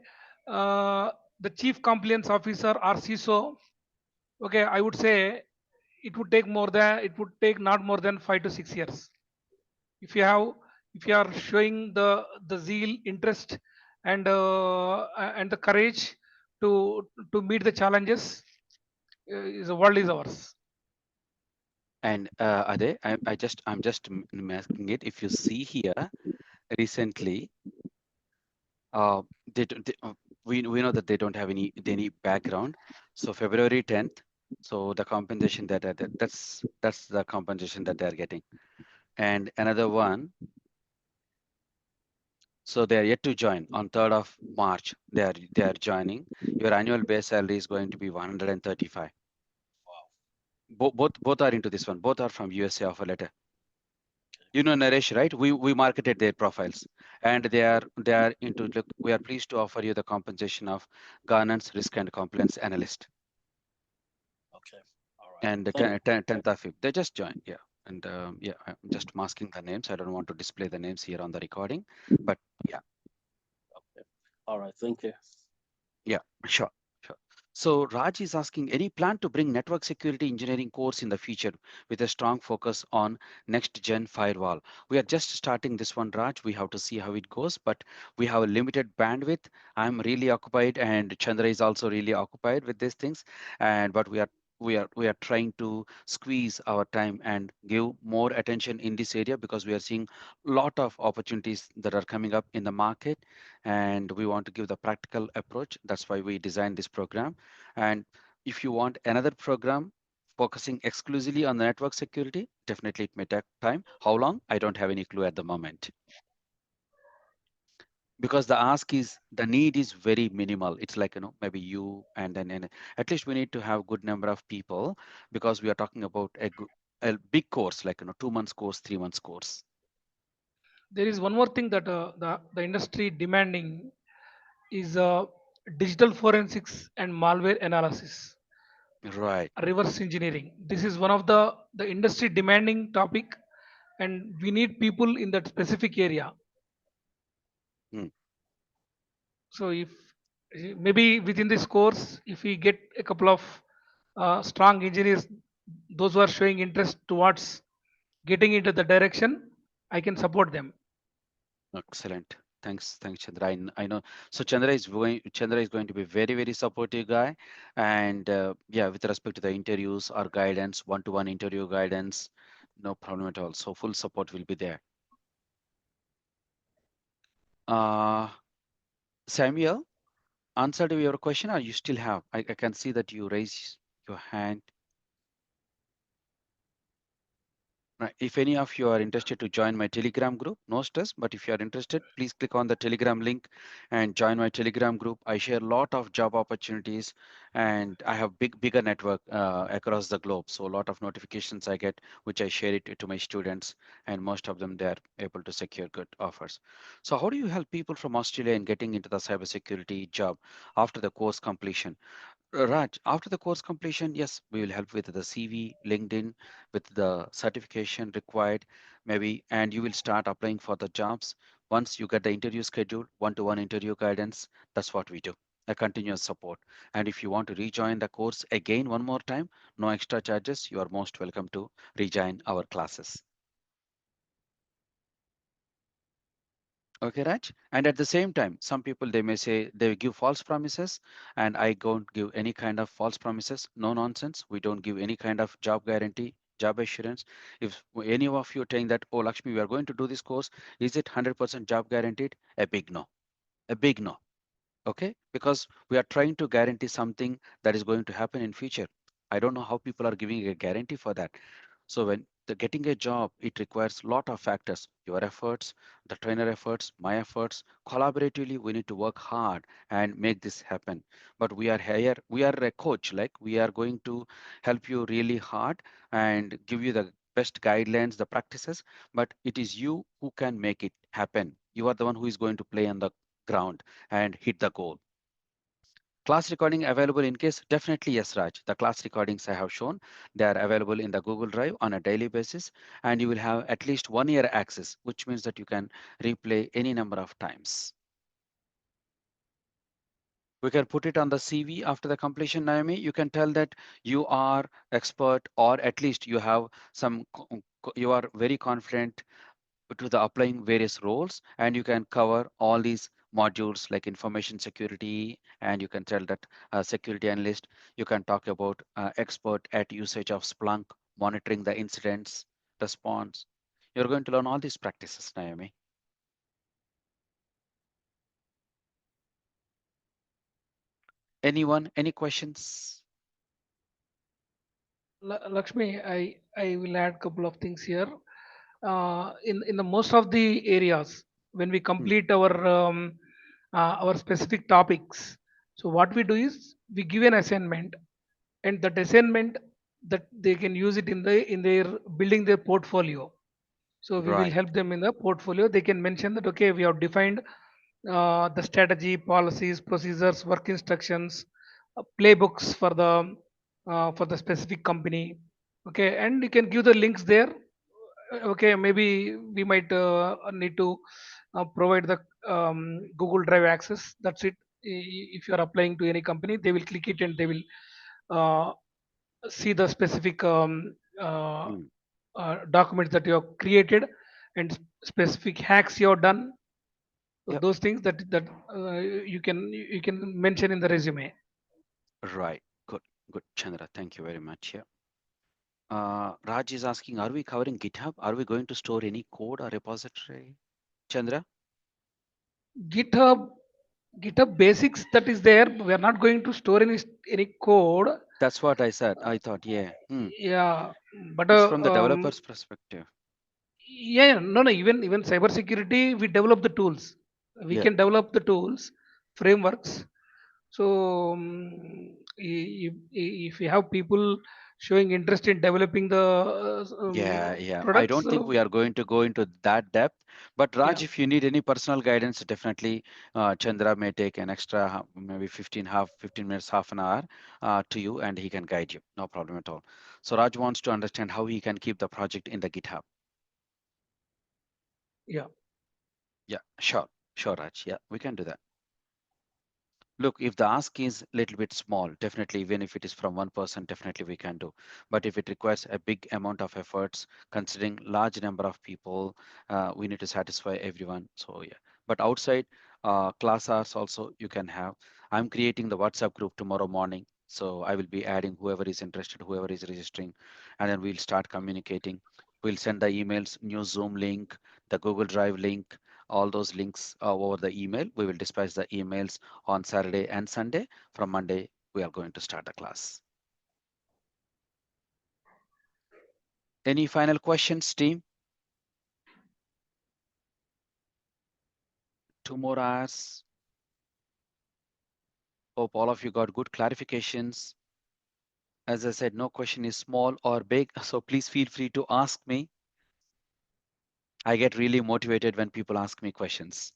the chief compliance officer or CISO, okay, I would say it would take not more than 5 to 6 years. If you have, if you are showing the zeal, interest, and the courage to meet the challenges, is the world is ours. And Ade, I'm just masking it. If you see here recently, Uh, they, don't- they we know that they don't have any background. So February 10th. So the compensation that's the compensation that they're getting. And another one, so they are yet to join on 3rd of March. They are joining. Your annual base salary is going to be 135. Both are into this one. Both are from USA offer letter. You know Naresh, right? We marketed their profiles, and they are into. Look, we are pleased to offer you the compensation of governance, risk, and compliance analyst. Okay. All right. And the Thank. 10th of Feb. They just joined. Yeah, and yeah, I'm just masking the names. I don't want to display the names here on the recording, but yeah. Okay. All right. Thank you. Yeah, sure, sure. So Raj is asking, any plan to bring network security engineering course in the future with a strong focus on next gen firewall? We are just starting this one, Raj. We have to see how it goes, but we have a limited bandwidth. I'm really occupied, and Chandra is also really occupied with these things. And but we are trying to squeeze our time and give more attention in this area because we are seeing a lot of opportunities that are coming up in the market, and we want to give the practical approach. That's why we designed this program. And if you want another program focusing exclusively on the network security, definitely it may take time. How long? I don't have any clue at the moment, because the need is very minimal. It's like, maybe you and then and at least we need to have good number of people, because we are talking about a big course, like 2 months course, 3 months course. There is one more thing that the industry demanding is digital forensics and malware analysis, Right. reverse engineering. This is one of the industry demanding topic, and we need people in that specific area. Hmm. So if maybe within this course, if we get a couple of strong engineers, those who are showing interest towards getting into the direction, I can support them. Excellent. Thanks, Chandra. I know. So Chandra is going to be very, very supportive guy, and yeah, with respect to the interviews or guidance, one-to-one interview guidance, no problem at all. So full support will be there. Uh, Samuel, answer to your question, or you still have? I can see that you raise your hand. Right. If any of you are interested to join my Telegram group, no stress. But if you are interested, please click on the Telegram link and join my Telegram group. I share a lot of job opportunities, and I have bigger network across the globe. So a lot of notifications I get, which I share it to my students, and most of them they are able to secure good offers. So how do you help people from Australia in getting into the cybersecurity job after the course completion? Raj, after the course completion, yes, we will help with the CV, LinkedIn, with the certification required, maybe, and you will start applying for the jobs. Once you get the interview scheduled, one-to-one interview guidance, that's what we do, a continuous support. And if you want to rejoin the course again one more time, no extra charges, you are most welcome to rejoin our classes. Okay, Raj. And at the same time, some people they may say they give false promises, and I don't give any kind of false promises. No nonsense. We don't give any kind of job guarantee, job assurance. If any of you saying that, oh Lakshmi, we are going to do this course, is it 100% job guaranteed? A big no. A big no. Okay, because we are trying to guarantee something that is going to happen in future. I don't know how people are giving a guarantee for that. So when the getting a job, it requires lot of factors: your efforts, the trainer efforts, my efforts. Collaboratively, we need to work hard and make this happen. But we are here, we are a coach, like we are going to help you really hard and give you the best guidelines, the practices, but it is you who can make it happen. You are the one who is going to play on the ground and hit the goal. Class recording available in case? Definitely yes, Raj. The class recordings I have shown, they are available in the Google Drive on a daily basis, and you will have at least 1 year access, which means that you can replay any number of times. We can put it on the CV after the completion, Naomi. You can tell that you are expert, or at least you have some, you are very confident to the applying various roles, and you can cover all these modules like information security, and you can tell that security analyst. You can talk about expert at usage of Splunk, monitoring the incidents response. You're going to learn all these practices, Naomi. Anyone? Any questions? Lakshmi, I will add couple of things here. In the most of the areas, when we complete our specific topics, so what we do is we give an assignment, and that assignment that they can use it in their building their portfolio. So we will Right. help them in the portfolio. They can mention that, okay, we have defined the strategy, policies, procedures, work instructions, playbooks for the specific company. Okay, and you can give the links there. Okay, maybe we might need to provide the Google Drive access. That's it. If you are applying to any company, they will click it and they will uh, see the specific Hmm. documents that you have created and specific hacks you have done. So Yep. those things that you can mention in the resume. Right. Good. Good, Chandra. Thank you very much. Yeah. Raj is asking, are we covering GitHub? Are we going to store any code or repository? Chandra? GitHub GitHub basics that is there. We are not going to store any code. That's what I said. I thought, yeah. Yeah, but It's from the developer's perspective. yeah, no, no. Even cybersecurity, we develop the tools. We Yeah. can develop the tools, frameworks. So if you have people showing interest in developing the Yeah, yeah. I products, don't think we are going to go into that depth. But yeah, Raj, if you need any personal guidance, definitely Chandra may take an extra maybe 15 minutes, half an hour to you, and he can guide you. No problem at all. So Raj wants to understand how he can keep the project in the GitHub. yeah. Yeah, sure. Sure, Raj. Yeah, we can do that. Look, if the ask is a little bit small, definitely, even if it is from one person, definitely we can do. But if it requires a big amount of efforts, considering large number of people, we need to satisfy everyone. So yeah. But outside class hours also you can have. I'm creating the WhatsApp group tomorrow morning. So I will be adding whoever is interested, whoever is registering, and then we'll start communicating. We'll send the emails, new Zoom link, the Google Drive link, all those links over the email. We will dispatch the emails on Saturday and Sunday. From Monday, we are going to start the class. Any final questions, team? 2 more hours. Hope all of you got good clarifications. As I said, no question is small or big, so please feel free to ask me. I get really motivated when people ask me questions.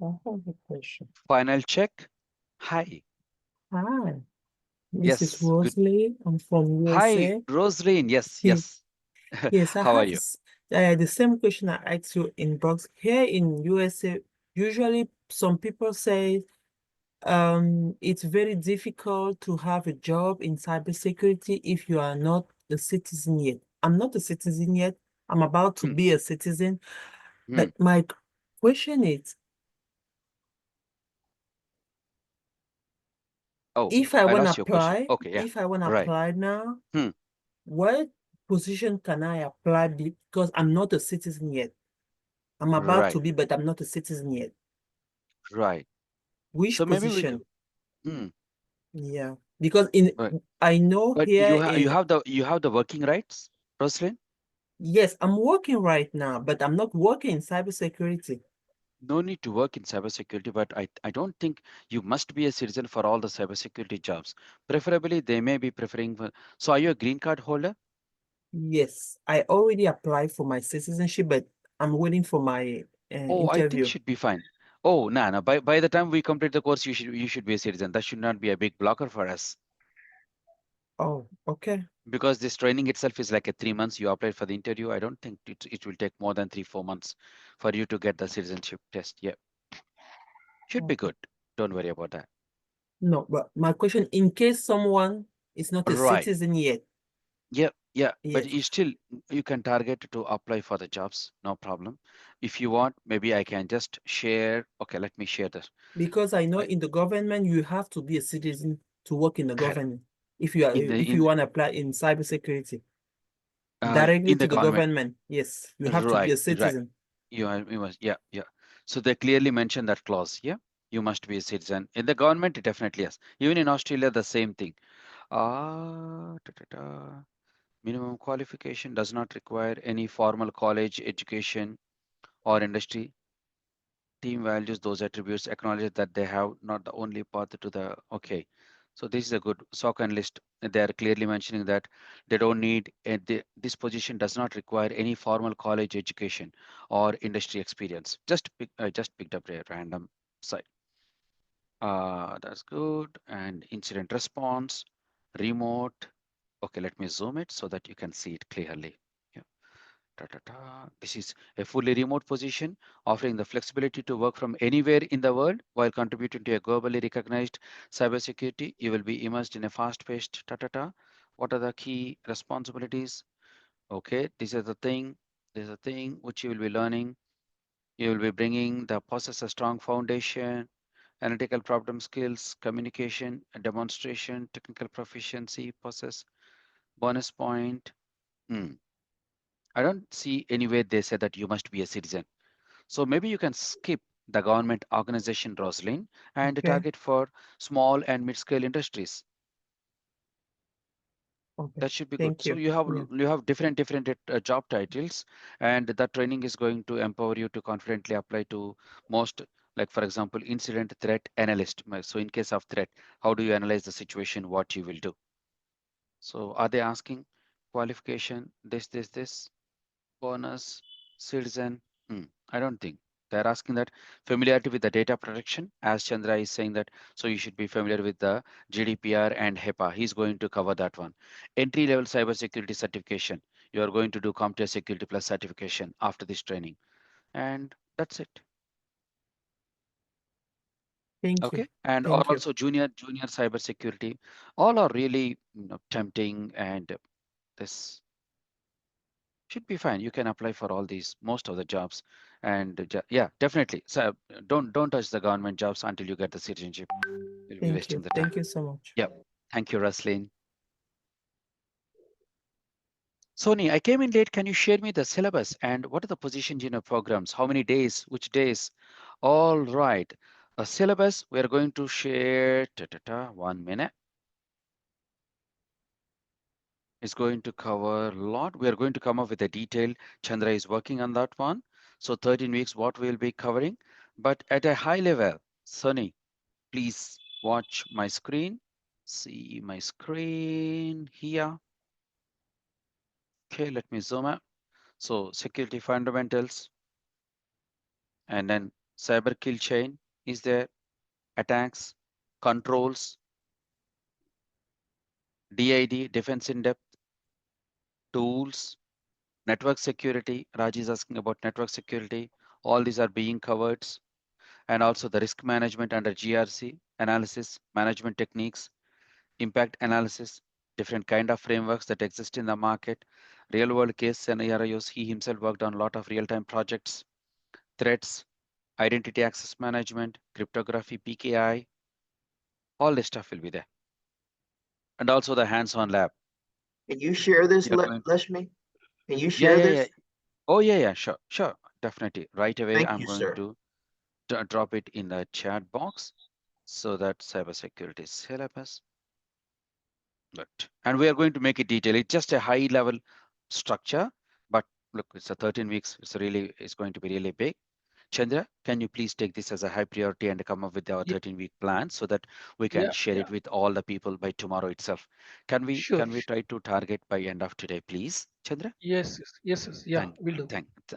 I have a question. Final check. Hi. Hi, this is Yes. Good. Rosalie. I'm from Hi, USA. Rosaline. Yes, yes. Yes, I How are have you? the same question I asked you in box. Here in USA, usually some people say it's very difficult to have a job in cybersecurity if you are not a citizen yet. I'm not a citizen yet. I'm about to Hmm. be a citizen. Hmm. But my question is, Oh, if I I want to lost your question. apply, Okay, yeah. if I want to Right. apply now, Hmm. what position can I apply because I'm not a citizen yet? I'm about Right. to be, but I'm not a citizen yet. Right. Which So maybe we position? hmm, Yeah, because right. I know But here you in, have the working rights, Rosalind? yes, I'm working right now, but I'm not working in cybersecurity. No need to work in cybersecurity, but I don't think you must be a citizen for all the cybersecurity jobs. Preferably, they may be preferring for. So, are you a green card holder? Yes, I already applied for my citizenship, but I'm waiting for my Oh, I think interview. should be fine. Oh, no, no. By the time we complete the course, you should be a citizen. That should not be a big blocker for us Oh, okay. because this training itself is like a 3 months. You apply for the interview. I don't think it will take more than 3-4 months for you to get the citizenship test. Yeah, should be Okay. good. Don't worry about that. No, but my question, in case someone is not a Right. citizen yet, Yeah, yeah, but yes, you can target to apply for the jobs, no problem. If you want, maybe I can just share. Okay, let me share this. because I know I in the government you have to be a citizen to work in the correct government if you are in the if you want to apply in cybersecurity directly in to the the government. government. Yes, you have to be Right, a right, citizen. You must, yeah, yeah. So they clearly mention that clause, yeah. You must be a citizen. In the government, it definitely yes. Even in Australia, the same thing. Minimum qualification does not require any formal college education or industry. Team values those attributes, acknowledge that they have not the only path to the okay. So this is a good SOC analyst. They are clearly mentioning that they don't need this position does not require any formal college education or industry experience. Just picked up a random site. That's good. And incident response, remote. Okay, let me zoom it so that you can see it clearly. Yeah. This is a fully remote position offering the flexibility to work from anywhere in the world while contributing to a globally recognized cybersecurity. You will be immersed in a fast-paced What are the key responsibilities? Okay, this is the thing. This is the thing which you will be learning. You will be bringing the possess a strong foundation, analytical problem skills, communication, demonstration, technical proficiency, possess bonus point. Hmm. I don't see anywhere they say that you must be a citizen. So maybe you can skip the government organization, Rosalind, and Okay. target for small and mid-scale industries. Okay. That should be good. Thank So you. you have Yeah. different job titles, and that training is going to empower you to confidently apply to most, like for example, incident threat analyst. So in case of threat, how do you analyze the situation? What you will do? So are they asking qualification? This bonus, citizen? I don't think. They're asking that familiarity with the data protection, as Chandra is saying that, so you should be familiar with the GDPR and HIPAA. He's going to cover that one. Entry level cybersecurity certification. You are going to do CompTIA Security Plus certification after this training. And that's it. Thank you. Okay. And Thank you. also junior cybersecurity. All are really tempting, and this should be fine. You can apply for all these, most of the jobs, and yeah, definitely. So don't touch the government jobs until you get the citizenship. You'll be Thank wasting you. the time. Thank you so much. Yep. Thank you, Raslin. Sony, I came in late. Can you share me the syllabus and what are the positions in your programs? How many days? Which days? All right. A syllabus we are going to share. 1 minute. Is going to cover a lot. We are going to come up with a detail. Chandra is working on that one. So 13 weeks, what we'll be covering. But at a high level, Sunny, please watch my screen. See my screen here. Okay, let me zoom out. So security fundamentals and then cyber kill chain is there, attacks, controls, DID, defense in depth, tools, network security. Raji is asking about network security. All these are being covered. And also the risk management under GRC, analysis, management techniques, impact analysis, different kind of frameworks that exist in the market, real world case scenarios. He himself worked on a lot of real-time projects, threats, identity access management, cryptography, PKI, all this stuff will be there. And also the hands-on lab. Can you share this, You're going, Leshmi? Can you yeah, share yeah, yeah. this? Oh, yeah, yeah, sure, definitely. Right away, Thank I'm you, going sir. to drop it in the chat box so that cybersecurity syllabus. Good. And we are going to make it detailed. It's just a high level structure, but look, it's a 13 weeks. It's going to be really big. Chandra, can you please take this as a high priority and come up with our Ye- 13-week plan so that we can Yeah, share yeah, it with all the people by tomorrow itself? Can we sure. try to target by end of today, please, Chandra? Yes. Yeah, Thank will do.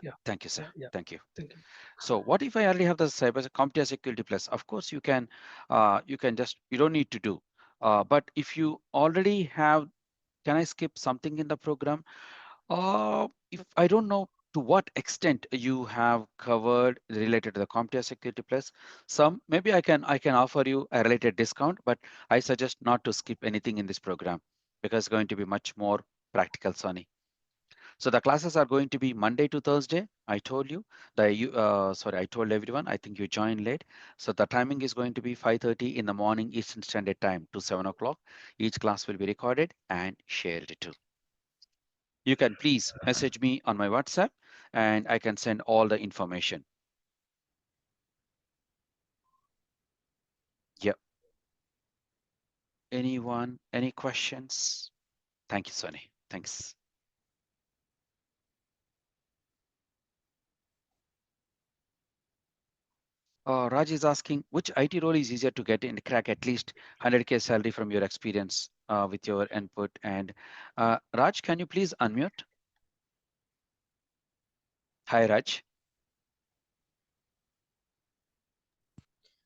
Yeah, thank you, sir. yeah. Thank you. Thank you. So what if I already have the cyber CompTIA Security Plus? Of course, you can just, you don't need to do. But if you already have, can I skip something in the program? If I don't know to what extent you have covered related to the CompTIA Security Plus, some maybe I can offer you a related discount, but I suggest not to skip anything in this program because it's going to be much more practical, Sonny. So the classes are going to be Monday to Thursday. I told you sorry, I told everyone. I think you joined late. So the timing is going to be 5:30 in the morning Eastern Standard Time to 7 o'clock. Each class will be recorded and shared too. You can please message me on my WhatsApp and I can send all the information. Yep. Anyone, any questions? Thank you, Sonny. Thanks. Raj is asking, which IT role is easier to get in, crack at least 100K salary from your experience with your input? And Raj, can you please unmute? Hi, Raj.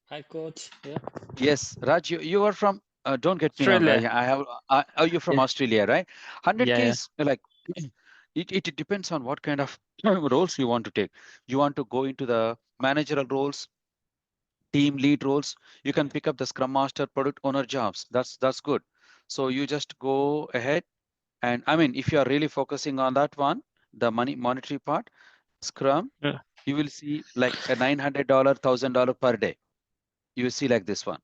Hi, coach. Yeah. Yes, Raj, you are from, don't get me wrong, Australia. I have, are you from Yeah. Australia, right? 100K Yeah. is like, it depends on what kind of roles you want to take. You want to go into the managerial roles, team lead roles, you can pick up the scrum master, product owner jobs. That's good. So you just go ahead, and I mean, if you are really focusing on that one, the monetary part, scrum, Yeah. you will see like a $900, $1,000 per day. You will see like this one.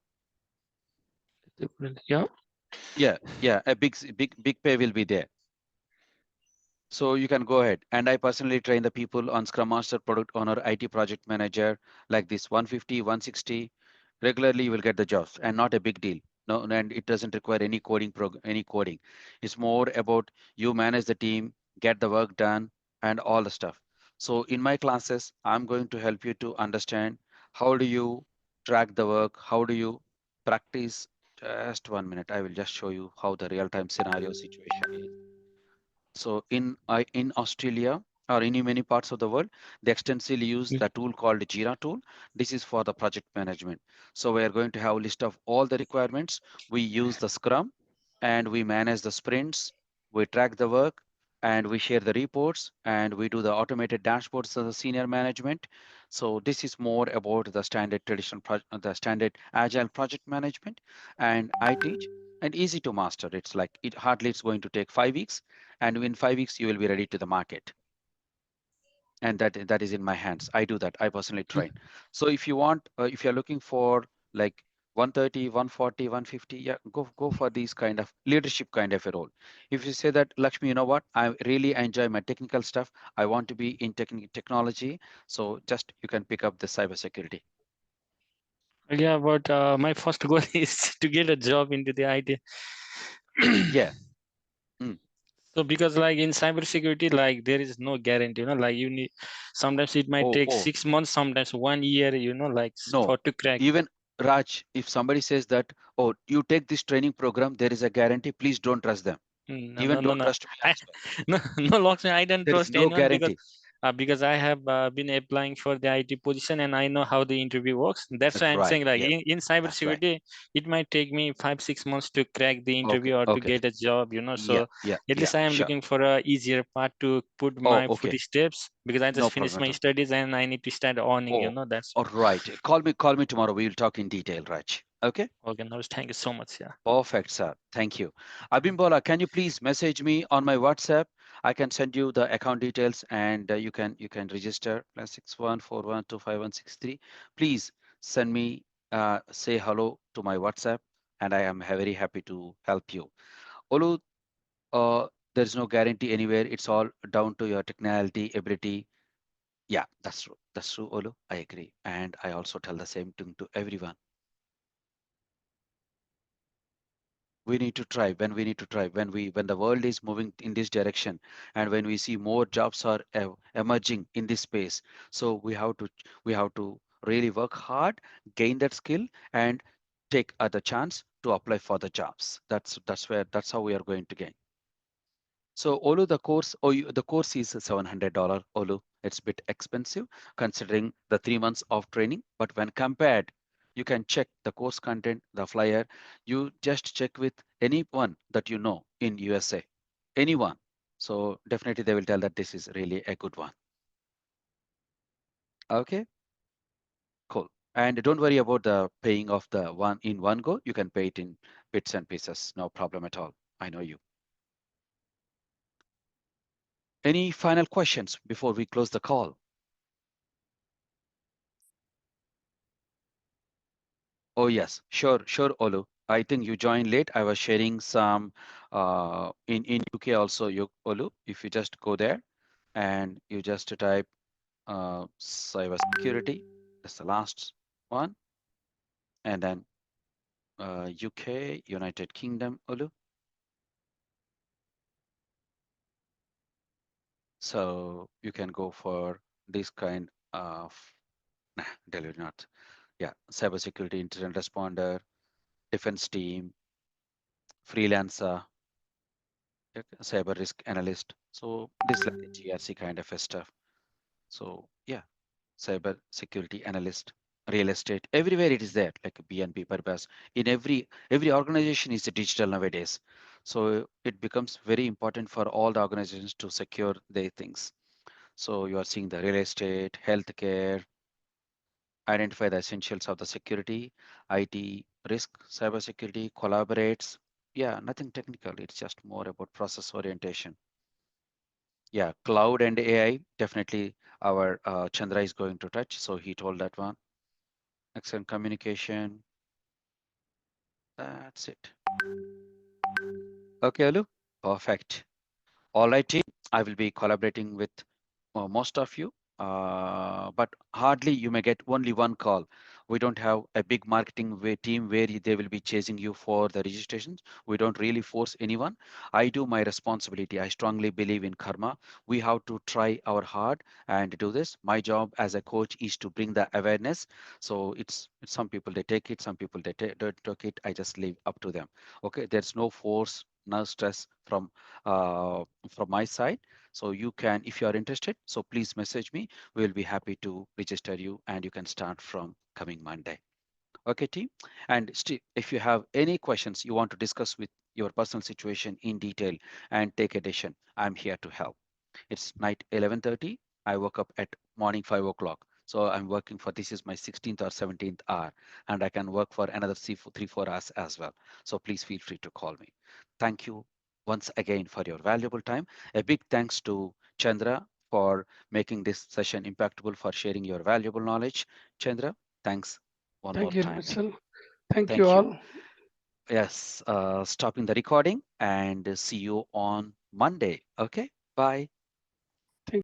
Yeah. Yeah, a big pay will be there. So you can go ahead. And I personally train the people on Scrum Master, Product Owner, IT Project Manager, like this 150, 160. Regularly, you will get the jobs, and not a big deal. No, and it doesn't require any any coding. It's more about you manage the team, get the work done, and all the stuff. So in my classes, I'm going to help you to understand how do you track the work, how do you practice. Just 1 minute, I will just show you how the real-time scenario situation is. So in Australia or in many parts of the world, they extensively use the tool called Jira tool. This is for the project management. So we are going to have a list of all the requirements. We use the Scrum and we manage the sprints. We track the work and we share the reports and we do the automated dashboards to the senior management. So this is more about the standard the standard agile project management, and I teach and easy to master. It's like it hardly it's going to take 5 weeks, and in 5 weeks you will be ready to the market, and that is in my hands. I do that. I personally train. So if you want, if you're looking for like 130, 140, 150, yeah, go for these kind of leadership kind of a role. If you say that, Lakshmi, you know what, I really enjoy my technical stuff, I want to be in technology, so just you can pick up the cybersecurity. Yeah, but my first goal is to get a job into the IT. Yeah. Mm. So because like in cybersecurity, like there is no guarantee, like you need, sometimes it might take Oh, 6 months, sometimes 1 year, like no, for to crack. even Raj, if somebody says that, oh, you take this training program, there is a guarantee, please don't trust them. No, Even no, no, don't no. trust me as well. No, Lakshmi, I don't There is trust no anyone guarantee. because I have been applying for the IT position and I know how the interview works. That's why I'm Right. saying like Yeah. in That's right. cybersecurity, it might take me 5-6 months to crack the Okay. interview or to Okay. get a job, Yeah. So Yeah. at Yeah. least I am Sure. looking for a easier path to put Oh, my okay. footsteps because I No just finished problem at my all. studies and I need to start earning, Oh, That's all right. Call me tomorrow. We will talk in detail, Raj. Okay. okay. No, thank you so much. Yeah. Perfect, sir. Thank you. Abimbola, can you please message me on my WhatsApp? I can send you the account details, and you can register +6141256163. Please send me say hello to my WhatsApp, and I am very happy to help you. Olu, there's no guarantee anywhere. It's all down to your technicality, ability. Yeah, that's true. That's true, Olu. I agree, and I also tell the same thing to everyone. We need to try. When we need to try, when the world is moving in this direction, and when we see more jobs are emerging in this space, so we have to really work hard, gain that skill, and take the chance to apply for the jobs. That's how we are going to gain. So Olu, the course is $700. Olu, it's a bit expensive considering the 3 months of training. But when compared, you can check the course content, the flyer. You just check with anyone that you know in USA, anyone. So definitely they will tell that this is really a good one. Okay, cool. And don't worry about the paying of the one in one go. You can pay it in bits and pieces. No problem at all. I know you. Any final questions before we close the call? Oh, yes, sure, Olu. I think you joined late. I was sharing some in UK also, Olu. If you just go there, and you just type cybersecurity. That's the last one, and then UK, United Kingdom, Olu. So you can go for this kind of, nah, delete not. Yeah, cybersecurity incident responder, defense team, freelancer, cyber risk analyst. So this is like a GRC kind of a stuff. So yeah, cyber security analyst, real estate, everywhere it is there, like BNP Paribas. In every organization is digital nowadays. So it becomes very important for all the organizations to secure their things. So you are seeing the real estate, healthcare, identify the essentials of the security, IT, risk, cybersecurity, collaborates. Yeah, nothing technical. It's just more about process orientation. Yeah, cloud and AI, definitely our Chandra is going to touch. So he told that one. Excellent communication. That's it. Okay, Alu. Perfect. All right, team. I will be collaborating with most of you, but hardly you may get only one call. We don't have a big marketing team where they will be chasing you for the registrations. We don't really force anyone. I do my responsibility. I strongly believe in karma. We have to try our hard and do this. My job as a coach is to bring the awareness. So it's some people they take it, some people they don't take it. I just leave up to them. Okay, there's no force, no stress from my side. So you can, if you are interested, so please message me. We'll be happy to register you and you can start from coming Monday. Okay, team. And if you have any questions you want to discuss with your personal situation in detail and take a decision, I'm here to help. It's night 11:30. I woke up at morning 5 o'clock. So I'm working for, this is my 16th or 17th hour, and I can work for another 3, 4 hours as well. So please feel free to call me. Thank you once again for your valuable time. A big thanks to Chandra for making this session impactful, for sharing your valuable knowledge. Chandra, thanks one more Thank you, time. Mitchell. Thank you Thank you. all. Yes, stopping the recording and see you on Monday. Okay, bye.